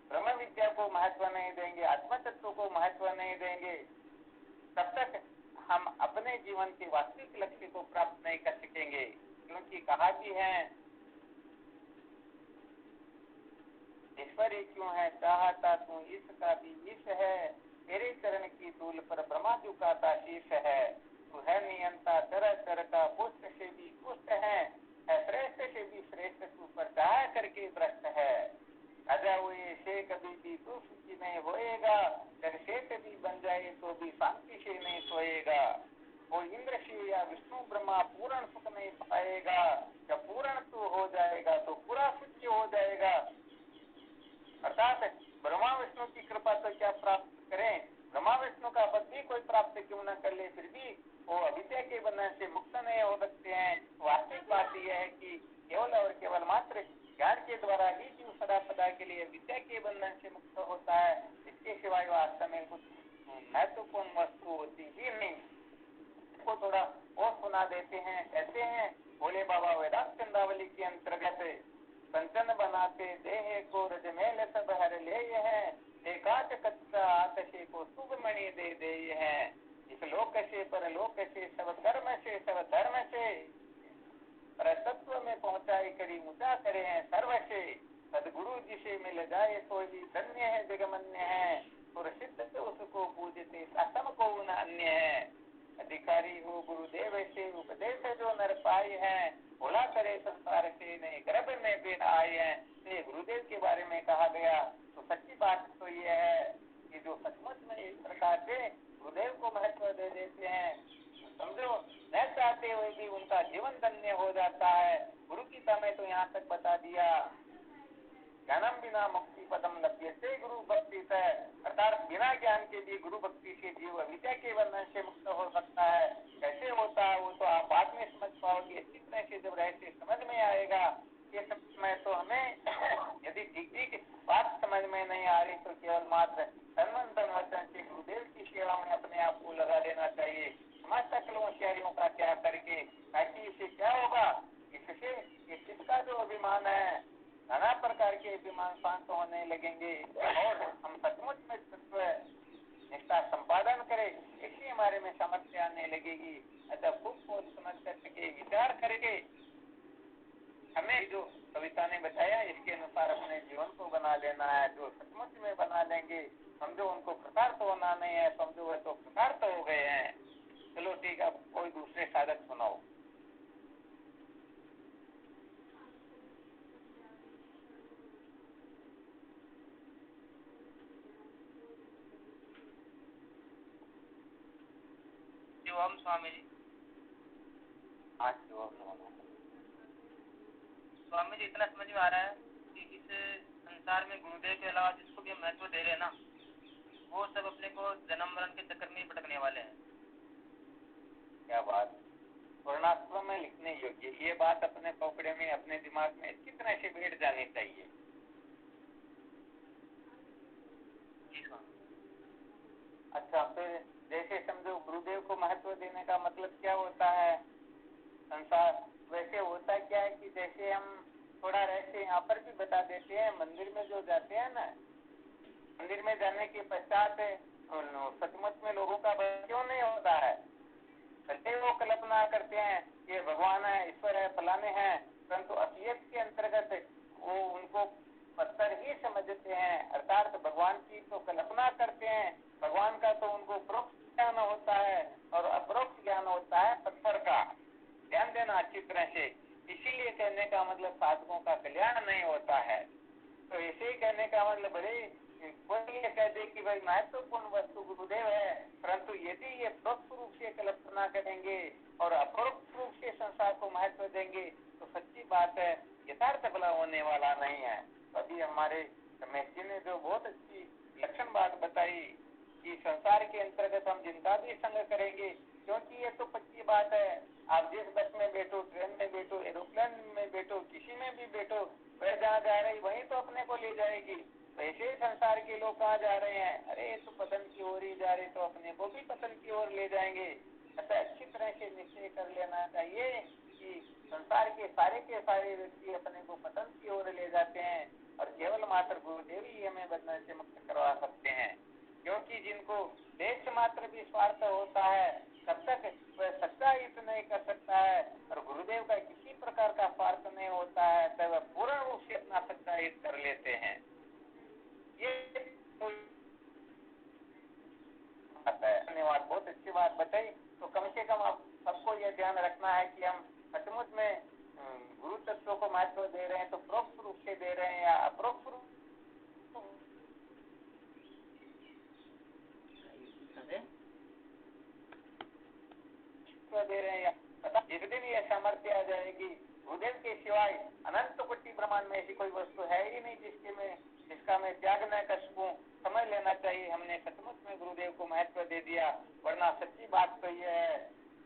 ब्रह्म विद्या को महत्व नहीं देंगे, आत्म तत्व को महत्व नहीं देंगे, तब तक हम अपने जीवन के वास्तविक लक्ष्य को प्राप्त नहीं कर सकेंगे। क्योंकि कहा भी है, ईश्वर ही क्यों है, चाहता तू इसका भी ईश है, तेरे चरण की धूल पर ब्रह्मा झुकाता शीश है। तू है नियंता चर का, पुष्ट से भी पुष्ट है श्रेष्ठ से भी श्रेष्ठ, तू पर चाह करके भ्रष्ट है। राजा हुए से कभी भी तू सुखी नहीं होएगा, जब शेष भी बन जाए तो भी शांति से नहीं सोएगा। वो इंद्र शिव या विष्णु ब्रह्मा पूर्ण सुख नहीं पाएगा, जब पूर्ण तू हो जाएगा तो पूरा सुख हो जाएगा। अर्थात ब्रह्मा विष्णु की कृपा तो क्या प्राप्त करें, ब्रह्मा विष्णु का पद भी कोई प्राप्त क्यों न कर ले, फिर भी वो अविद्या के बंधन से मुक्त नहीं हो सकते हैं। वास्तविक बात यह है कि केवल और केवल मात्र ज्ञान के द्वारा ही जीव सदा सदा के लिए विद्या के बंधन से मुक्त होता है। इसके सिवाय वास्तव में कुछ महत्वपूर्ण वस्तु होती ही नहीं। को थोड़ा और सुना देते हैं। कहते हैं भोले बाबा वेदांत चंद्रावली के अंतर्गत कंचन बनाते देह को रजमेल सब हर ले है, एकाच कच्चा आतशे को शुभ मणि दे दे है। इस लोक से परलोक से सब कर्म से सब धर्म से पर तत्व में पहुंचाई करी ऊंचा करे हैं सर्व से। सदगुरु जिसे मिल जाए तो ही धन्य है, जगमन्य है, और सिद्ध उसको पूजते सम को न अन्य है। अधिकारी हो गुरुदेव से उपदेश जो नर पाए हैं, बोला करे संसार से नहीं गर्भ में फिर आए हैं। तो गुरुदेव के बारे में कहा गया। तो सच्ची बात तो ये है कि जो सचमुच में इस प्रकार से गुरुदेव को महत्व दे देते हैं, समझो न चाहते हुए भी उनका जीवन धन्य हो जाता है। गुरु गीता में तो यहाँ तक बता दिया, ज्ञानम बिना मुक्ति पदम लभ्यते गुरु भक्ति से, अर्थात बिना ज्ञान के भी गुरु भक्ति से जीव अविद्या के बंधन से मुक्त हो सकता है। कैसे होता है वो तो आप बाद में समझ पाओगे, अच्छी तरह से जब रहते समझ में आएगा। ये समय तो हमें यदि ठीक ठीक बात समझ में नहीं आ रही तो केवल मात्र तन तन वचन से गुरुदेव की सेवा में अपने आप को लगा देना चाहिए। समस्त सकल होशियारियों का त्याग करके, ताकि इससे क्या होगा, इससे किसका जो अभिमान है, नाना प्रकार के अभिमान शांत होने लगेंगे और हम सचमुच में तत्व निष्ठा संपादन करें, इसी हमारे में सामर्थ्य आने लगेगी। अतः खूब सोच समझ करके विचार करके हमें जो कविता ने बताया इसके अनुसार अपने जीवन को बना लेना है। जो सचमुच में बना लेंगे, समझो उनको कृतार्थ होना नहीं है, समझो वह तो कृतार्थ हो गए हैं। चलो ठीक है, कोई दूसरे साधक सुनाओ। शिवम स्वामी जी। हाँ शिवम स्वामी जी, इतना समझ में आ रहा है कि इस संसार में गुरुदेव के अलावा जिसको भी हम महत्व दे रहे हैं ना, वो सब अपने को जन्म मरण के चक्कर में ही भटकने वाले हैं। क्या बात, वर्णाश्रम में लिखने योग्य ये बात अपने पोपड़े में, अपने दिमाग में अच्छी तरह से बैठ जानी चाहिए। जी स्वामी। अच्छा, फिर जैसे समझो गुरुदेव को को महत्व देने का मतलब क्या होता है? संसार वैसे होता क्या है कि जैसे हम थोड़ा रहस्य यहाँ पर भी बता देते हैं, मंदिर में जो जाते हैं ना, मंदिर में जाने के पश्चात सचमुच में लोगों का भय क्यों नहीं होता है? भले वो कल्पना करते हैं ये भगवान है, ईश्वर है, फलाने हैं, परंतु असलियत के अंतर्गत वो उनको पत्थर ही समझते हैं, अर्थात भगवान की तो कल्पना करते हैं, भगवान का तो उनको प्रोक्त ज्ञान होता है और अपरोक्त ज्ञान होता है पत्थर का। ध्यान देना अच्छी तरह से। इसीलिए कहने का मतलब साधकों का कल्याण नहीं होता है। तो ऐसे ही कहने का मतलब भले कोई ये कह दे कि भाई महत्वपूर्ण वस्तु गुरुदेव है, परंतु यदि ये प्रोक्त रूप से कल्पना करेंगे और अपरोक्त रूप से संसार को महत्व देंगे तो सच्ची बात है यथार्थ भला होने वाला नहीं है। अभी हमारे रमेश जी ने जो बहुत अच्छी लक्षण बात बताई कि संसार के अंतर्गत हम जिनका भी संग करेंगे, क्योंकि ये तो पक्की बात है, आप जिस बस में बैठो, ट्रेन में बैठो, एरोप्लेन में बैठो, किसी में भी बैठो, वह जहाँ जा रही वहीं तो अपने को ले जाएगी। वैसे ही संसार के लोग कहाँ जा रहे हैं? अरे तो पतन की ओर ही जा रहे, तो अपने को भी पतन की ओर ले जाएंगे। अतः अच्छी तरह से निश्चय कर लेना चाहिए कि संसार के सारे व्यक्ति अपने को पतन की ओर ले जाते हैं और केवल मात्र गुरुदेव ही हमें बंधन से मुक्त करवा सकते हैं। क्योंकि जिनको देश मात्र भी स्वार्थ होता है, तब तक वह सच्चाहित नहीं कर सकता है, और गुरुदेव का किसी प्रकार का स्वार्थ नहीं होता है, तब वह पूर्ण रूप से अपना सच्चाहित कर लेते हैं। ये धन्यवाद, बहुत अच्छी बात बताई। तो कम से कम अब सबको यह ध्यान रखना है कि हम सचमुच में गुरु तत्व को महत्व दे रहे हैं तो प्रोक्त रूप से दे रहे हैं या अप्रोक्त रूप दे रहे हैं, या जिस दिन ये सामर्थ्य आ जाएगी गुरुदेव के सिवाय अनंत कोटि ब्रह्मांड में ऐसी कोई वस्तु है ही नहीं जिसका मैं त्याग न कर सकूं। समझ लेना चाहिए हमने सचमुच में गुरुदेव को महत्व दे दिया। वरना सच्ची बात तो ये है,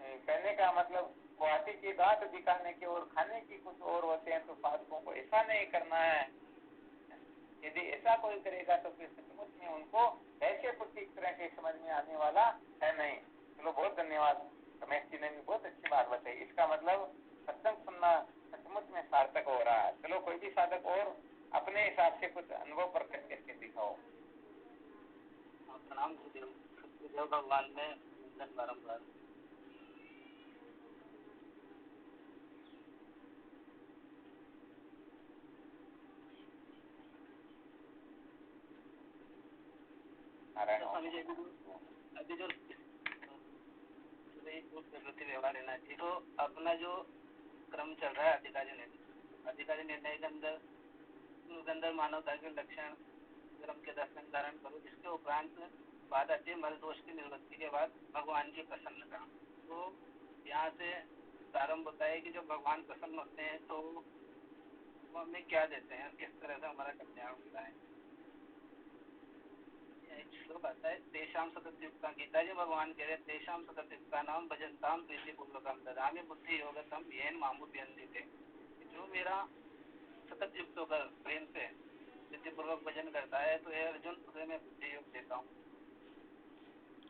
कहने का मतलब हाथी की दांत दिखाने की और खाने की कुछ और होते हैं, तो साधकों को ऐसा नहीं करना है। यदि ऐसा कोई करेगा तो फिर सचमुच में उनको ऐसे पूरी तरह से समझ में आने वाला है नहीं। चलो बहुत धन्यवाद, रमेश जी ने भी बहुत अच्छी बात बताई। इसका मतलब सत्संग सुनना सचमुच में सार्थक हो रहा है। चलो कोई भी साधक और अपने हिसाब से कुछ अनुभव प्रकट करके दिखाओ। प्रणाम गुरुदेव भगवान में वंदन बारम्बार। स्वामी जी अभी जो प्रवृत्ति व्यवहार लेना चाहिए, तो अपना जो क्रम चल रहा है अधिकारी निर्णय के अंदर मानवता के लक्षण धर्म के दर्शन धारण करो, जिसके उपरांत बात आती है मल दोष की निवृत्ति के बाद भगवान की प्रसन्नता। तो यहाँ से प्रारंभ होता है कि जब भगवान प्रसन्न होते हैं तो वो हमें क्या देते हैं, किस तरह से हमारा कल्याण होता है। एक श्लोक आता है, तेषाम सततयुक्ता, गीता जी भगवान कह रहे हैं, तेषाम सततयुक्ता नाम भजन्ताम प्रीति पूर्वकम ददामि बुद्धि योगतम येन मामुपयन्ति ते। जो मेरा सतत युक्त होकर प्रेम से प्रीति पूर्वक भजन करता है तो अर्जुन उसे मैं बुद्धि योग देता हूँ।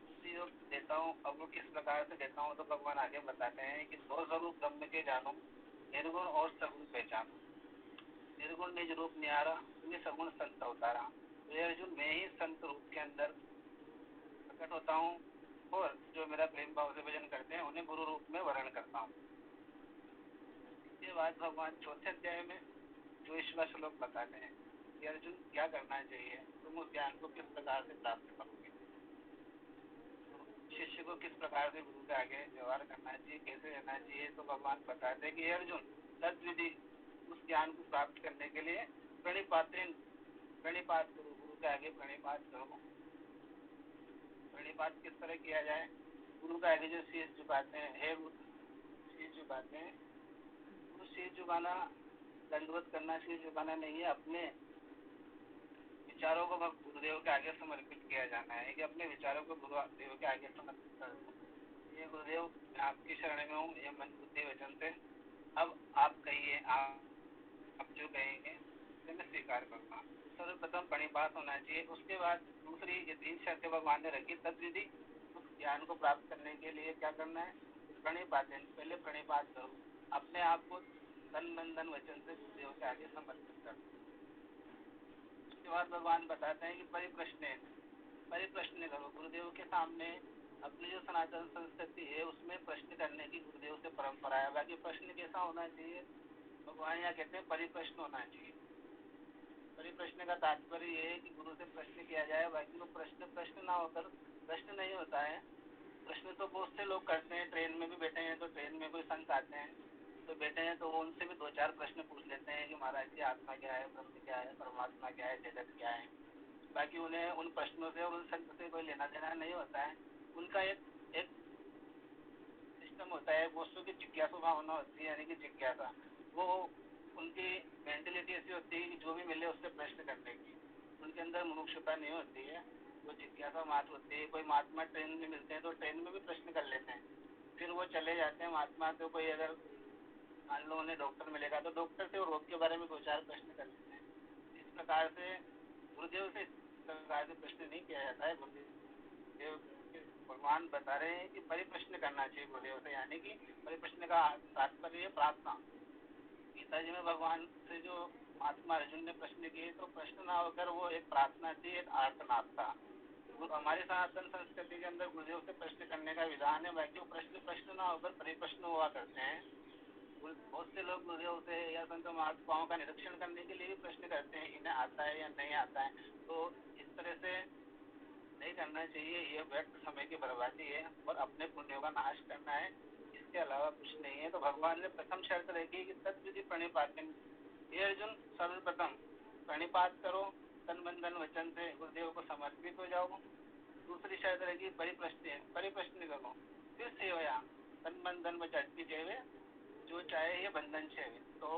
बुद्धि योग देता हूँ। अब वो किस प्रकार से देता हूँ तो भगवान आगे बताते हैं कि दो स्वरूप ब्रह्म के जानो, निर्गुण और सगुण पहचानो। निर्गुण निज रूप न्यारा, तुम्हें सगुण संत अवतारा। तो अर्जुन मैं ही संत रूप के अंदर प्रकट होता हूँ और जो मेरा प्रेम भाव से भजन करते हैं उन्हें गुरु रूप में वर्ण करता हूँ। इसके बाद भगवान चौथे अध्याय में जो ईश्वर श्लोक बताते हैं कि अर्जुन क्या करना चाहिए, तुम उस ज्ञान को किस प्रकार से प्राप्त करोगे, तो शिष्य को किस प्रकार से गुरु के आगे व्यवहार करना चाहिए, कैसे रहना चाहिए। तो भगवान बताते हैं कि अर्जुन तद्विधि उस ज्ञान को प्राप्त करने के लिए प्रणिपात करो, गुरु के आगे प्रणिपात करो। प्रणिपात किस तरह किया जाए, गुरु के आगे जो शीश झुकाते हैं, हे शीश झुकाते हैं, तो शीश झुकाना दंडवत करना शीश झुकाना नहीं है, अपने विचारों को गुरुदेव के आगे समर्पित किया जाना है कि अपने विचारों को गुरुदेव के आगे समर्पित कर दो। ये गुरुदेव मैं आपकी शरण में हूँ, ये मन बुद्धि वचन से अब आप कहिए, आप जो कहेंगे उसे मैं स्वीकार करूँगा। सर्वप्रथम प्रणिपात होना चाहिए। उसके बाद दूसरी ये तीन शर्तें भगवान ने रखी, तद्विधि उस ज्ञान को प्राप्त करने के लिए क्या करना है, प्रणिपातन, पहले प्रणिपात करो, अपने आप को तन मन धन वचन से गुरुदेव के आगे समर्पित कर। उसके बाद भगवान बताते हैं कि परिप्रश्न करो, गुरुदेव के सामने अपनी जो सनातन संस्कृति है उसमें प्रश्न करने की गुरुदेव से परंपरा है। बाकी प्रश्न कैसा होना चाहिए, भगवान यहाँ कहते हैं परिप्रश्न होना चाहिए। परिप्रश्न का तात्पर्य ये है कि गुरु से प्रश्न किया जाए, बाकी वो प्रश्न ना होकर प्रश्न नहीं होता है। प्रश्न तो बहुत से लोग करते हैं, ट्रेन में भी बैठे हैं तो ट्रेन में कोई संत आते हैं तो बैठे हैं तो वो उनसे भी 2-4 प्रश्न पूछ लेते हैं कि महाराज जी आत्मा क्या है, ब्रह्म क्या है, परमात्मा क्या है, जगत क्या है। बाकी उन्हें उन प्रश्नों से और उन संत से कोई लेना देना नहीं होता है। उनका एक सिस्टम होता है, वो उसकी जिज्ञासु भावना होती है, यानी कि जिज्ञासा। वो उनकी मेंटेलिटी ऐसी होती है कि जो भी मिले उससे प्रश्न करने की, उनके अंदर मुमुक्षुता नहीं होती है, वो जिज्ञासा मात्र होती है। कोई महात्मा ट्रेन में मिलते हैं तो ट्रेन में भी प्रश्न कर लेते हैं, फिर वो चले जाते हैं महात्मा। तो कोई अगर मान लो उन्हें डॉक्टर मिलेगा तो डॉक्टर से वो रोग के बारे में 2-4 प्रश्न कर लेते हैं। इस प्रकार से गुरुदेव से इस प्रकार से प्रश्न नहीं किया जाता है। गुरुदेव भगवान बता रहे हैं कि परिप्रश्न करना चाहिए गुरुदेव से, यानी कि परिप्रश्न का तात्पर्य प्रार्थना। गीता जी में भगवान से जो महात्मा अर्जुन ने प्रश्न किए तो प्रश्न ना होकर वो एक प्रार्थना थी, एक आर्तनाद था। हमारे सनातन संस्कृति के अंदर गुरुदेव से प्रश्न करने का विधान है, बाकी वो प्रश्न ना होकर परिप्रश्न हुआ करते हैं। बहुत से लोग गुरुदेव से या संत महात्माओं का निरीक्षण करने के लिए भी प्रश्न करते हैं, इन्हें आता है या नहीं आता है। तो इस तरह से नहीं करना चाहिए, ये व्यर्थ समय की बर्बादी है और अपने पुण्यों का नाश करना है, इसके अलावा कुछ नहीं है। तो भगवान ने प्रथम शर्त रखी कि तद्विधि प्रणिपातन, ये अर्जुन सर्वप्रथम प्रणिपात करो, तन मन धन वचन से गुरुदेव को समर्पित हो जाओ। दूसरी शर्त रखी परिप्रश्न करो, फिर सेवया तन मन धन वचन की जेवे जो चाहे ये बंधन छेवे। तो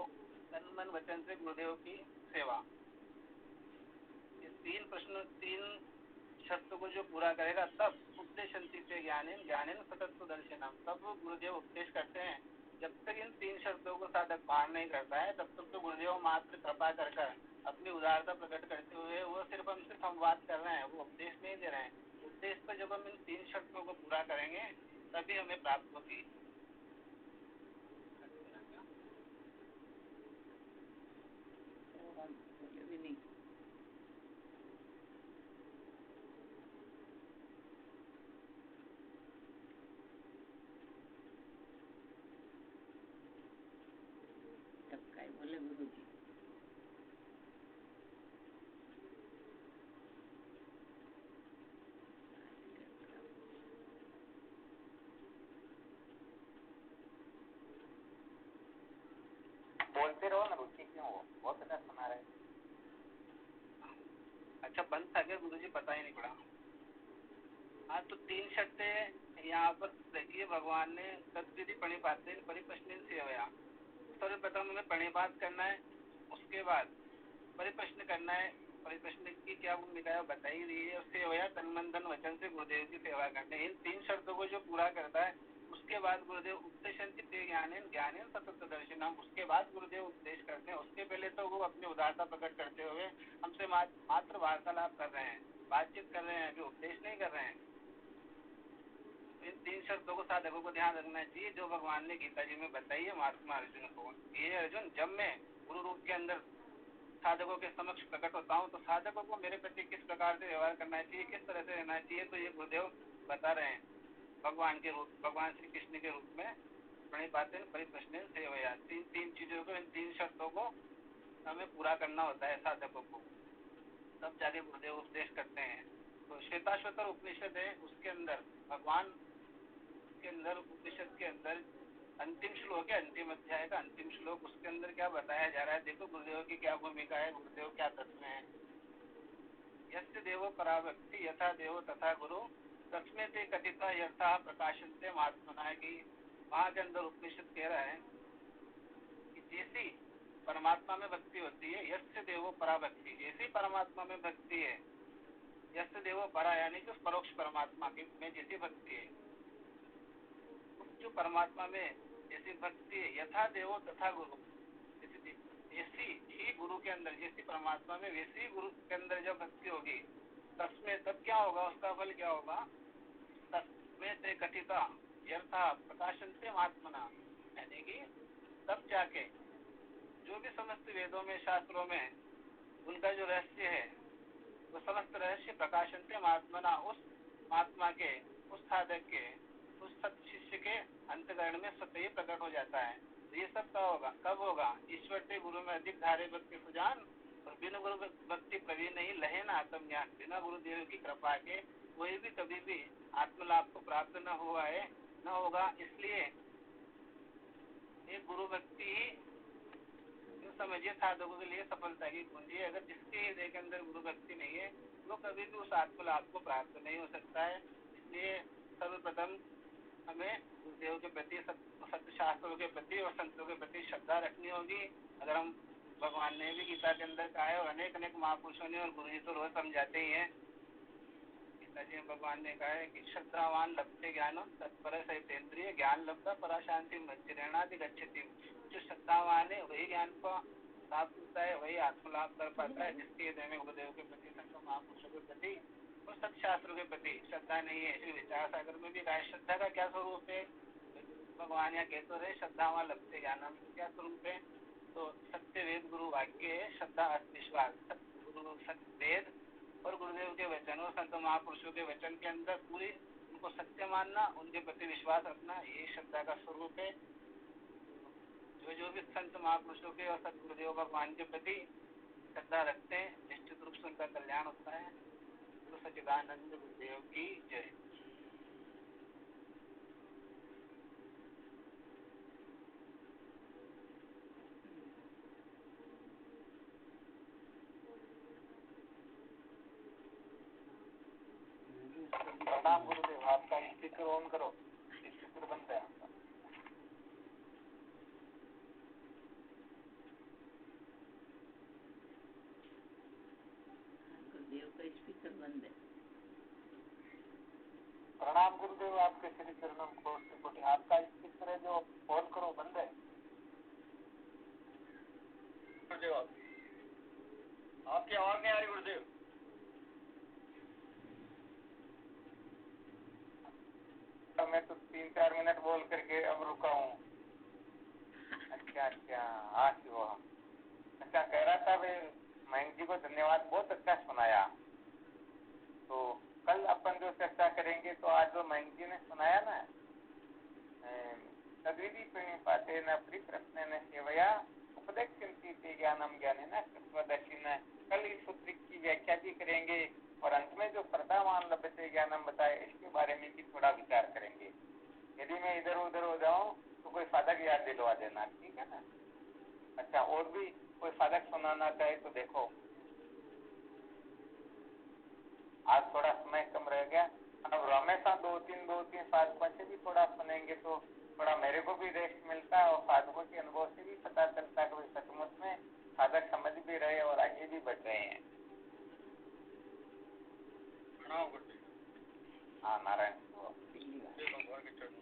तन मन वचन से गुरुदेव की सेवा, ये 3 शर्तों को जो पूरा करेगा तब उपदेशंति से ज्ञानेन सतत्व दर्शनम, तब गुरुदेव उपदेश करते हैं। जब तक इन 3 शर्तों को साधक पालन नहीं करता है तब तक तो गुरुदेव मात्र कृपा कर अपनी उदारता प्रकट करते हुए वो सिर्फ हमसे संवाद कर रहे हैं, वो उपदेश नहीं दे रहे हैं। उपदेश पर जब हम इन 3 शर्तों को पूरा करेंगे तभी हमें प्राप्त होगी। बोले गुरु जी बोलते रहो ना, रुचि क्यों हो, बहुत अच्छा सुना रहे। अच्छा बंद था क्या गुरु जी, पता ही नहीं पड़ा। हाँ तो 3 शर्तें यहाँ पर देखिए भगवान ने तद्विधि प्रणिपातेन परिप्रश्नेन सेवया। सर्वप्रथम हमें प्रणिपात करना है, उसके बाद परिप्रश्न करना है। परिप्रश्न की क्या भूमिका है बताई रही है। सेवया तन मन धन वचन से गुरुदेव की सेवा करने, इन 3 शर्तों को जो पूरा करता है उसके बाद गुरुदेव उपदेशंति ते ज्ञानेन सतत दर्शनम, उसके बाद गुरुदेव उपदेश करते हैं। उसके पहले तो वो अपनी उदारता प्रकट करते हुए हमसे मात्र वार्तालाप कर रहे हैं, बातचीत कर रहे हैं, अभी उपदेश नहीं कर रहे हैं। इन 3 शर्तों को साधकों को ध्यान रखना चाहिए जो भगवान ने गीता जी में बताई है महात्मा अर्जुन को। ये अर्जुन, जब मैं गुरु रूप के अंदर साधकों के समक्ष प्रकट होता हूँ तो साधकों को मेरे प्रति किस प्रकार से व्यवहार करना चाहिए, किस तरह से रहना चाहिए, तो ये गुरुदेव बता रहे हैं भगवान श्री कृष्ण के रूप में। प्रणिपातेन परिप्रश्नेन सेवया, 3 चीजों को, इन 3 शर्तों को हमें पूरा करना होता है साधकों को, तब जाके गुरुदेव उपदेश करते हैं। तो श्वेताश्वतर उपनिषद है, उसके अंदर भगवान के अंदर उपनिषद के अंदर अंतिम श्लोक है, अंतिम अध्याय का अंतिम श्लोक, उसके अंदर क्या बताया जा रहा है देखो गुरुदेव की क्या भूमिका है, गुरुदेव क्या तत्व है। यस्य देवो पराभक्ति यथा देवो तथा गुरु तस्में ते कथिता यथा प्रकाशन्ते महात्मना की। वहां के अंदर उपनिषद कह रहा है कि जैसी परमात्मा में भक्ति होती है, यस्य देवो पराभक्ति, जैसी परमात्मा में भक्ति है, यस्य देवो परा यानी कि उस परोक्ष परमात्मा में जैसी भक्ति है, जो परमात्मा में जैसी भक्ति है, यथा देवो तथा गुरु, जैसी ही गुरु के अंदर, जैसी परमात्मा में वैसी गुरु के अंदर जब भक्ति होगी तस्में, तब क्या होगा, उसका फल क्या होगा, में ते कथिता यर्था प्रकाशन्ते आत्मना, यानी कि तब जाके जो भी समस्त वेदों में शास्त्रों में उनका जो रहस्य है वो समस्त रहस्य प्रकाशन्ते आत्मना, उस महात्मा के, उस साधक के, उस सत्य शिष्य के अंतकरण में स्वतः ही प्रकट हो जाता है। तो ये सब कब होगा? ईश्वर से गुरु में अधिक धारे भक्ति सुजान और बिना गुरु भक्ति प्रवीण नहीं लहे ना आत्मज्ञान। बिना गुरुदेव की कृपा के कोई भी कभी भी आत्मलाभ को प्राप्त न हुआ है, न होगा। इसलिए एक गुरु भक्ति ही समझिए साधकों के लिए सफलता की कुंजी है। अगर जिसके हृदय के अंदर गुरु भक्ति नहीं है वो कभी भी उस आत्मलाभ को प्राप्त नहीं हो सकता है। इसलिए सर्वप्रथम हमें गुरुदेव के प्रति, सत्य शास्त्रों के प्रति और संतों के प्रति श्रद्धा रखनी होगी। अगर हम, भगवान ने भी गीता के अंदर कहा है और अनेक अनेक महापुरुषों ने और गुरु जी तो रोज समझाते ही हैं। गीता जी में भगवान ने कहा है कि श्रद्धावान लभते ज्ञानम तत्पर सहितेन्द्रिय ज्ञान लब्धा परा शांति मंचिरेणादि गच्छति। जो श्रद्धावान है वही ज्ञान को प्राप्त होता है, वही आत्मलाभ कर पाता है। जिसके हृदय में गुरुदेव के प्रति, संत महापुरुषों के प्रति और सत्य शास्त्रों के प्रति श्रद्धा नहीं है। श्री विचार सागर में भी कहा है श्रद्धा का क्या स्वरूप है। भगवान यहाँ कहते रहे श्रद्धावान लभते ज्ञानम, क्या स्वरूप है? तो सत्य वेद गुरु वाक्य है, श्रद्धा विश्वास। गुरु सत्य वेद और गुरुदेव के वचन और संत महापुरुषों के वचन के अंदर पूरी उनको सत्य मानना, उनके प्रति विश्वास रखना, ये श्रद्धा का स्वरूप है। जो भी संत महापुरुषों के और सतगुरुदेव भगवान के प्रति श्रद्धा रखते हैं निश्चित रूप से उनका कल्याण होता है। तो सच्चिदानंद गुरुदेव की जय। प्रणाम गुरुदेव। आपका स्पीकर ऑन करो, स्पीकर बंद है आपका। गुरुदेव का स्पीकर बंद है। प्रणाम गुरुदेव, आपके श्री चरणों में कोटि कोटि। आपका स्पीकर है जो ऑन करो, बंद है। गुरुदेव आपकी आवाज नहीं आ रही गुरुदेव। मैं तो 3-4 मिनट बोल करके अब रुका हूँ। अच्छा हाँ शिव। अच्छा कह रहा था भाई मयंक जी को धन्यवाद, बहुत अच्छा सुनाया। तो कल अपन जो चर्चा करेंगे, तो आज जो मयंक जी ने सुनाया ना, तद्विधि प्रणिपाते न परिप्रश्न न सेवया उपदेक्षन्ति ज्ञानम ज्ञानेन कृत्वदर्शिन। कल इस सूत्र की व्याख्या भी करेंगे और अंत में जो प्रदावान लभते ज्ञानम बताए इसके बारे में भी थोड़ा विचार करेंगे। यदि मैं इधर उधर हो जाऊं तो कोई साधक याद दिलवा देना, ठीक है ना? अच्छा, और भी कोई साधक सुनाना चाहे तो देखो। आज थोड़ा समय कम रह गया। अब हमेशा 2-3 साधकों से भी थोड़ा सुनेंगे तो थोड़ा मेरे को भी रेस्ट मिलता है और साधकों के अनुभव से भी पता चलता है कि सचमुच में साधक समझ भी रहे और आगे भी बढ़ रहे हैं। हाँ नारायण भगवान के चरणों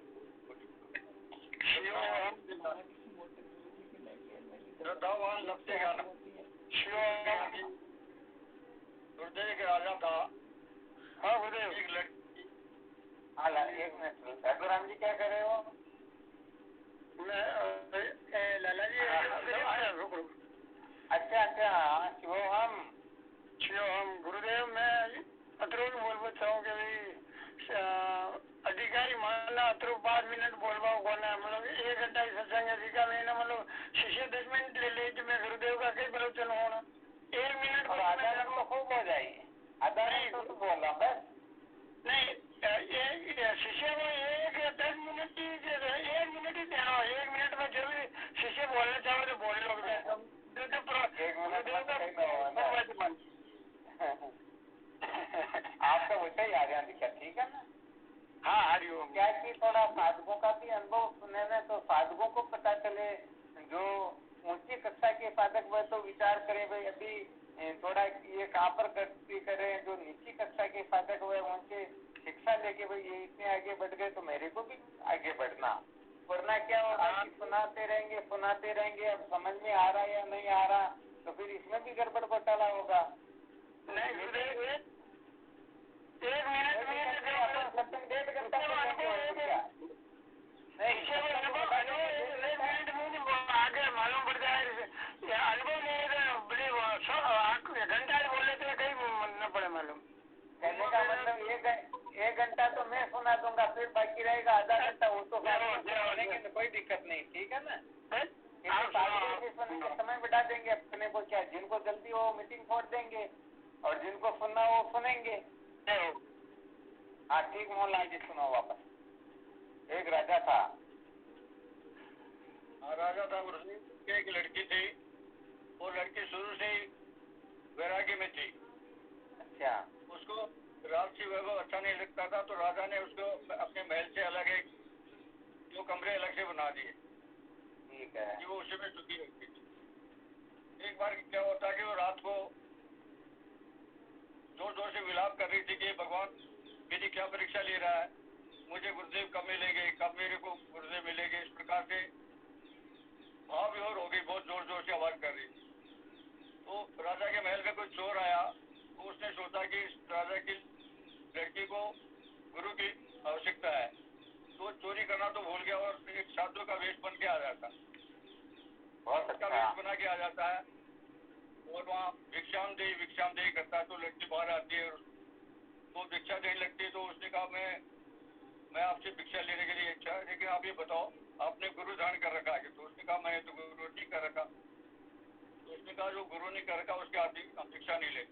श्रद्धावान लभते ज्ञानम। गुरुदेव के राजा था। हाँ गुरुदेव। एक लड़की। हाँ एक मिनट, राम जी क्या कर रहे हो? लाला जी अच्छा शिवोहम गुरुदेव, मैं अतरो बोलबो चाहूँ कि भाई अधिकारी मानना अतरो 5 मिनट बोलवा कोने, मतलब 1 घंटा की सत्संग अधिकार मैंने मतलब शिष्य 10 मिनट ले ले तो मैं गुरुदेव का कई प्रवचन होना 1 मिनट और आधा मिनट तो खूब हो जाएगी। आधा मिनट तो बोल रहा बस नहीं, शिष्य को 10 मिनट ही 1 मिनट ही देना। 1 मिनट में जो भी शिष्य बोलना चाहो तो बोल लो। 1 मिनट आप तो वैसे ही आ गया दिखा, ठीक है ना? हाँ हरिओम। क्या कि थोड़ा साधकों का भी अनुभव सुने ना, तो साधकों को पता चले। जो ऊंची कक्षा के साधक वह तो विचार करें भाई अभी थोड़ा ये कहाँ पर गति करें। जो नीची कक्षा के साधक हुए उनसे शिक्षा लेके भाई ये इतने आगे बढ़ गए तो मेरे को भी आगे बढ़ना। वरना क्या होगा कि सुनाते रहेंगे, अब समझ में आ रहा है या नहीं आ रहा, तो फिर इसमें भी गड़बड़ घोटाला होगा। नहीं गुरुदेव 1 मिनट में सत्संग 1.5 घंटा सुनेंगे और क्या नहीं आगे मालूम पड़ जाए अनुभव नहीं है बड़े घंटा बोले तो कहीं न पड़े मालूम। कहने का मतलब 1 घंटा तो मैं सुना दूंगा, फिर बाकी रहेगा आधा घंटा वो तो सुनेंगे तो कोई दिक्कत नहीं, ठीक है ना। सुनने का समय बढ़ा देंगे अपने को, क्या जिनको जल्दी हो मीटिंग छोड़ देंगे और जिनको सुनना हो सुनेंगे। हाँ ठीक, मोहनलाल जी सुनाओ वापस। एक राजा था। राजा था गुरुजी, एक लड़की थी, वो लड़की शुरू से ही वैराग्य में थी। अच्छा। उसको राजसी वैभव अच्छा नहीं लगता था, तो राजा ने उसको अपने महल से अलग एक 2 कमरे अलग से बना दिए। ठीक है। कि वो उसी में सुखी रहती थी। एक बार क्या होता कि वो रात को जोर जोर से विलाप कर रही थी कि भगवान मेरी क्या परीक्षा ले रहा है, मुझे गुरुदेव कब मिलेंगे, कब मेरे को गुरुदेव मिलेंगे। इस प्रकार से भाव विभोर हो गई, बहुत जोर जोर से आवाज कर रही थी। तो राजा के महल में कोई चोर आया, तो उसने सोचा कि इस राजा की लड़की को गुरु की आवश्यकता है, तो चोरी करना तो भूल गया और एक साधु का वेश बन के आ जाता, बहुत अच्छा वेश बना के आ जाता है और वहाँ भिक्षाम देही करता है। तो लड़की बाहर आती है, तो भिक्षा देने लगती है। तो उसने कहा मैं आपसे भिक्षा लेने के लिए इच्छा है, लेकिन आप ये बताओ आपने गुरु धारण कर रखा है? तो उसने कहा मैंने तो गुरु नहीं कर रखा। तो उसने कहा जो गुरु नहीं कर रखा उसके हाथ भिक्षा नहीं ले।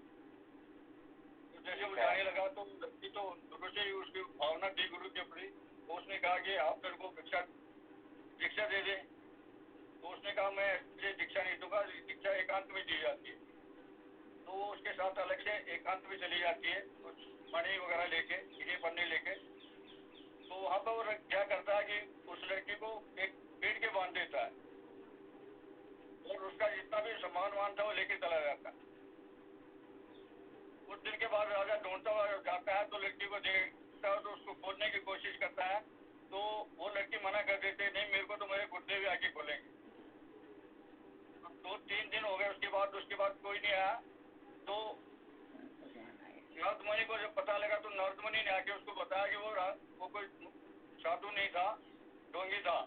तो जैसे वो जाने लगा तो लड़की तो शुरू से ही उसकी भावना थी गुरु के प्रति। तो उसने कहा कि आप मेरे को भिक्षा दे दे। तो उसने कहा मैं दीक्षा नहीं दूंगा, दीक्षा एकांत में दी जाती है। तो वो उसके साथ अलग से एकांत में चली जाती है, कुछ मणि वगैरह लेके, हीरे पन्ने लेके। तो वहाँ पर वो क्या करता है कि उस लड़की को एक पेड़ के बांध देता है और उसका जितना भी सामान वान था वो लेके चला जाता है। कुछ दिन के बाद राजा ढूंढता हुआ जाता है, तो लड़की को देखता है, तो उसको खोलने की कोशिश करता है। तो वो लड़की मना कर देते, नहीं मेरे को तो मेरे गुरुदेव आके खोलेंगे। 2-3 दिन हो गए, उसके बाद कोई नहीं आया। तो नारद मुनि को जब पता लगा तो नारद मुनि ने आके उसको बताया कि वो कोई साधु नहीं था, ढोंगी था।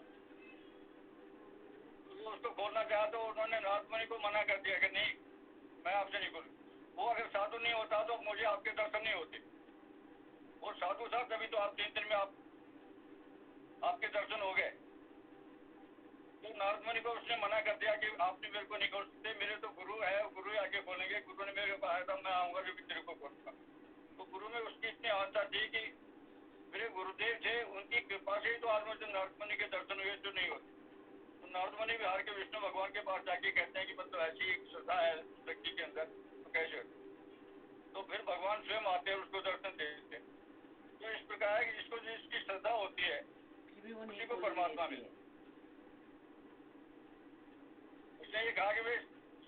तो वो उसको खोलना चाहा तो उन्होंने नारद मुनि को मना कर दिया कि नहीं मैं आपसे नहीं खोलूं। वो अगर साधु नहीं होता तो मुझे आपके दर्शन नहीं होते। वो साधु था तभी तो आप 3 दिन में आपके दर्शन हो गए। तो नारद मुनि को उसने मना कर दिया कि आपने मेरे को नहीं खोल सकते, मेरे तो गुरु है, गुरु ही आके खोलेंगे। गुरु ने मेरे को कहा था मैं आऊंगा जो तेरे को खोलूंगा। तो गुरु में उसकी इतनी आस्था थी कि मेरे गुरुदेव थे, उनकी कृपा से ही तो आज मुझे नारद मुनि के दर्शन हुए, जो नहीं होते। तो नारद मुनि बिहार के विष्णु भगवान के पास जाके कहते हैं कि मतलब ऐसी एक श्रद्धा है व्यक्ति के अंदर, तो कैसे? तो फिर भगवान स्वयं आते हैं उसको दर्शन देते हैं। तो इस प्रकार है कि जिसको जिसकी श्रद्धा होती है उसी को परमात्मा मिलता है। उसने ये कहा कि भाई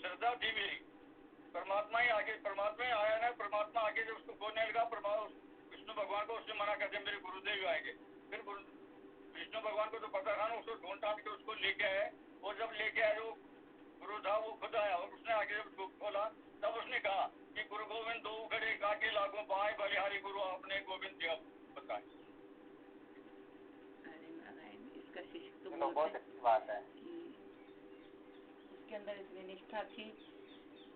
श्रद्धा थी मेरी, परमात्मा ही आया ना, परमात्मा आगे जब उसको खोलने लगा, विष्णु भगवान को उसने मना कर दिया मेरे गुरुदेव आएंगे। फिर विष्णु भगवान को तो पता था ना, उसको ढूंढ के उसको लेके आए। और जब लेके आए जो गुरु था वो खुद आया और उसने आगे जब खोला तब उसने कहा कि गुरु गोविंद 2 उघड़े काके लागो पाए, बलिहारी गुरु आपने गोविंद दिया बताए। अरे नारायण, इसका शिष्य तो बहुत अच्छी बात है। उसके अंदर इतनी निष्ठा थी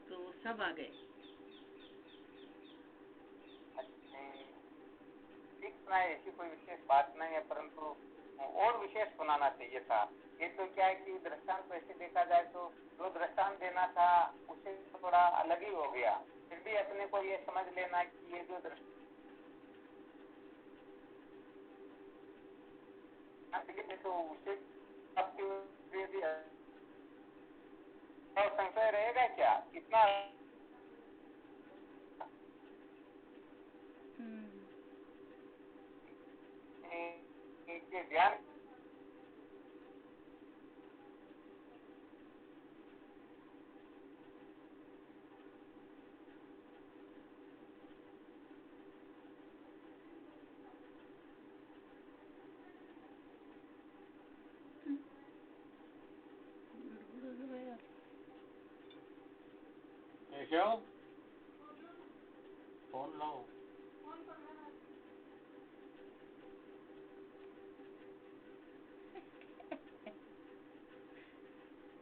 तो सब आ गए। ठीक सुनाए, ऐसी कोई विशेष बात नहीं है, परंतु और विशेष सुनाना चाहिए था। ये तो क्या है कि दृष्टांत को ऐसे देखा जाए तो जो दृष्टांत देना था उससे थोड़ा अलग ही हो गया। फिर भी अपने को ये समझ लेना कि ये जो दृष्टांत तो उसे और संशय रहेगा क्या? इतना ध्यान फोन लो।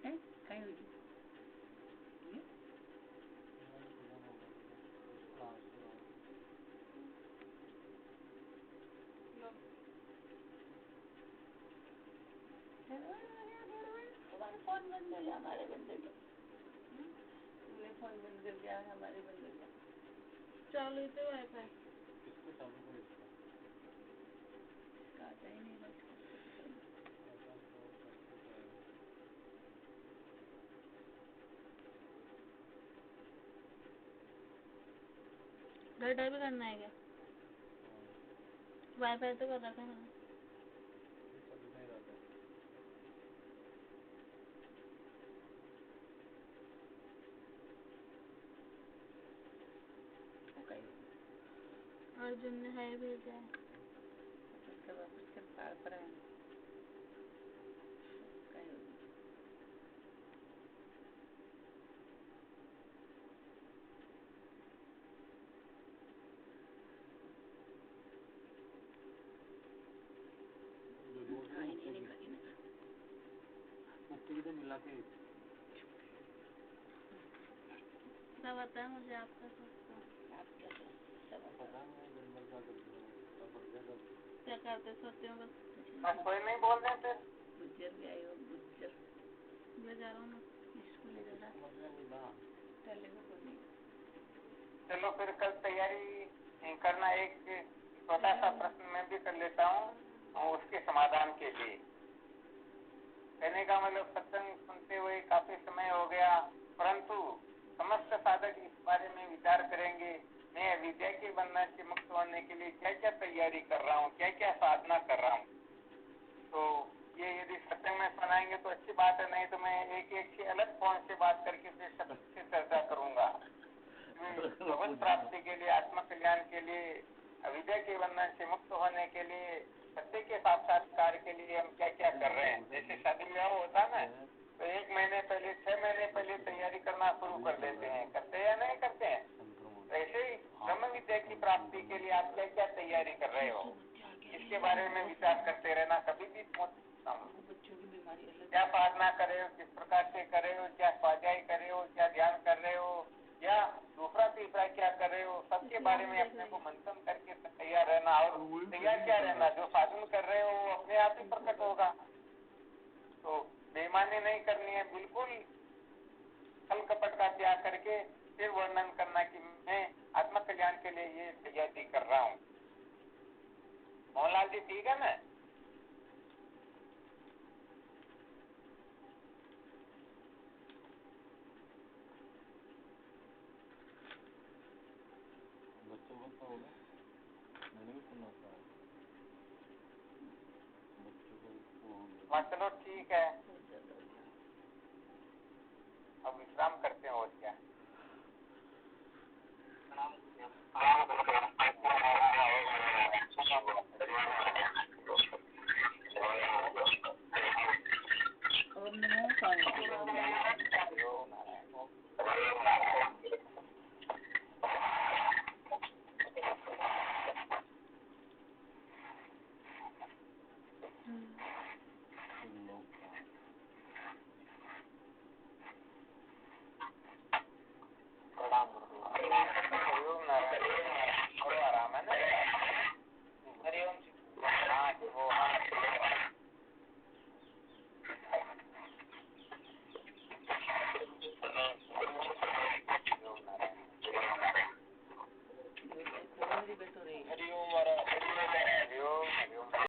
है कहीं हुई तुम्हारे फोन बंद कर गया हमारे बंद कर गया तुमने फोन बंद कर गया हमारे बंद कर गया चालू ही तो वाईफाई किसको चालू करो इसका आता ही नहीं बस डाटा भी करना है क्या वाईफाई तो कर रखा है मैंने चल नहीं रहा था अर्जुन ने है भेजा है उसका वापस कर पार पर है तो मिला के सब आता है मुझे आपका आपका पता नहीं दिन भर क्या करते हो क्या करते सोते हो बस कोई नहीं बोल रहे थे गुज्जर भी आई हो गुज्जर मैं जा रहा हूँ ना स्कूल ले जा रहा पहले को बोल नहीं चलो फिर कल तैयारी करना। एक छोटा सा प्रश्न मैं भी कर लेता हूँ उसके समाधान के लिए। कहने का मतलब सत्संग सुनते हुए काफी समय हो गया, परंतु समस्त साधक इस बारे में विचार करेंगे मैं विद्या के बंधन से मुक्त होने के लिए क्या क्या तैयारी कर रहा हूँ, क्या क्या साधना कर रहा हूँ। तो ये यदि सत्संग में सुनाएंगे तो अच्छी बात है, नहीं तो मैं एक से अलग फोन से बात करके फिर सबसे चर्चा करूंगा। भगवत प्राप्ति के लिए, आत्म कल्याण के लिए, अविद्या के बंधन से मुक्त होने के लिए, सत्य के साक्षात्कार के लिए हम क्या क्या कर रहे हैं। जैसे शादी विवाह होता है ना, तो 1 महीने पहले 6 महीने पहले तैयारी करना शुरू कर देते हैं, करते या नहीं करते हैं। ऐसे ही ब्रह्म विद्या की प्राप्ति के लिए आप क्या क्या तैयारी कर रहे हो, इसके बारे में विचार करते रहना। कभी भी क्या साधना कर रहे हो, किस प्रकार से कर रहे हो, क्या स्वाध्याय कर रहे हो, क्या ध्यान कर रहे हो, या दूसरा तीसरा क्या कर रहे हो, सबके बारे में अपने को मंथन करके तैयार रहना। और तैयार क्या रहना, जो साधन कर रहे हो वो अपने आप ही प्रकट होगा। तो बेईमानी नहीं करनी है, बिल्कुल छल कपट का त्याग करके फिर वर्णन करना कि मैं आत्म कल्याण के लिए ये तैयारी कर रहा हूँ। मोहनलाल जी ठीक है ना? बच्चों को तो होगा, मैंने भी सुना था बच्चों को चलो ठीक है, अब विश्राम करते हैं और क्या।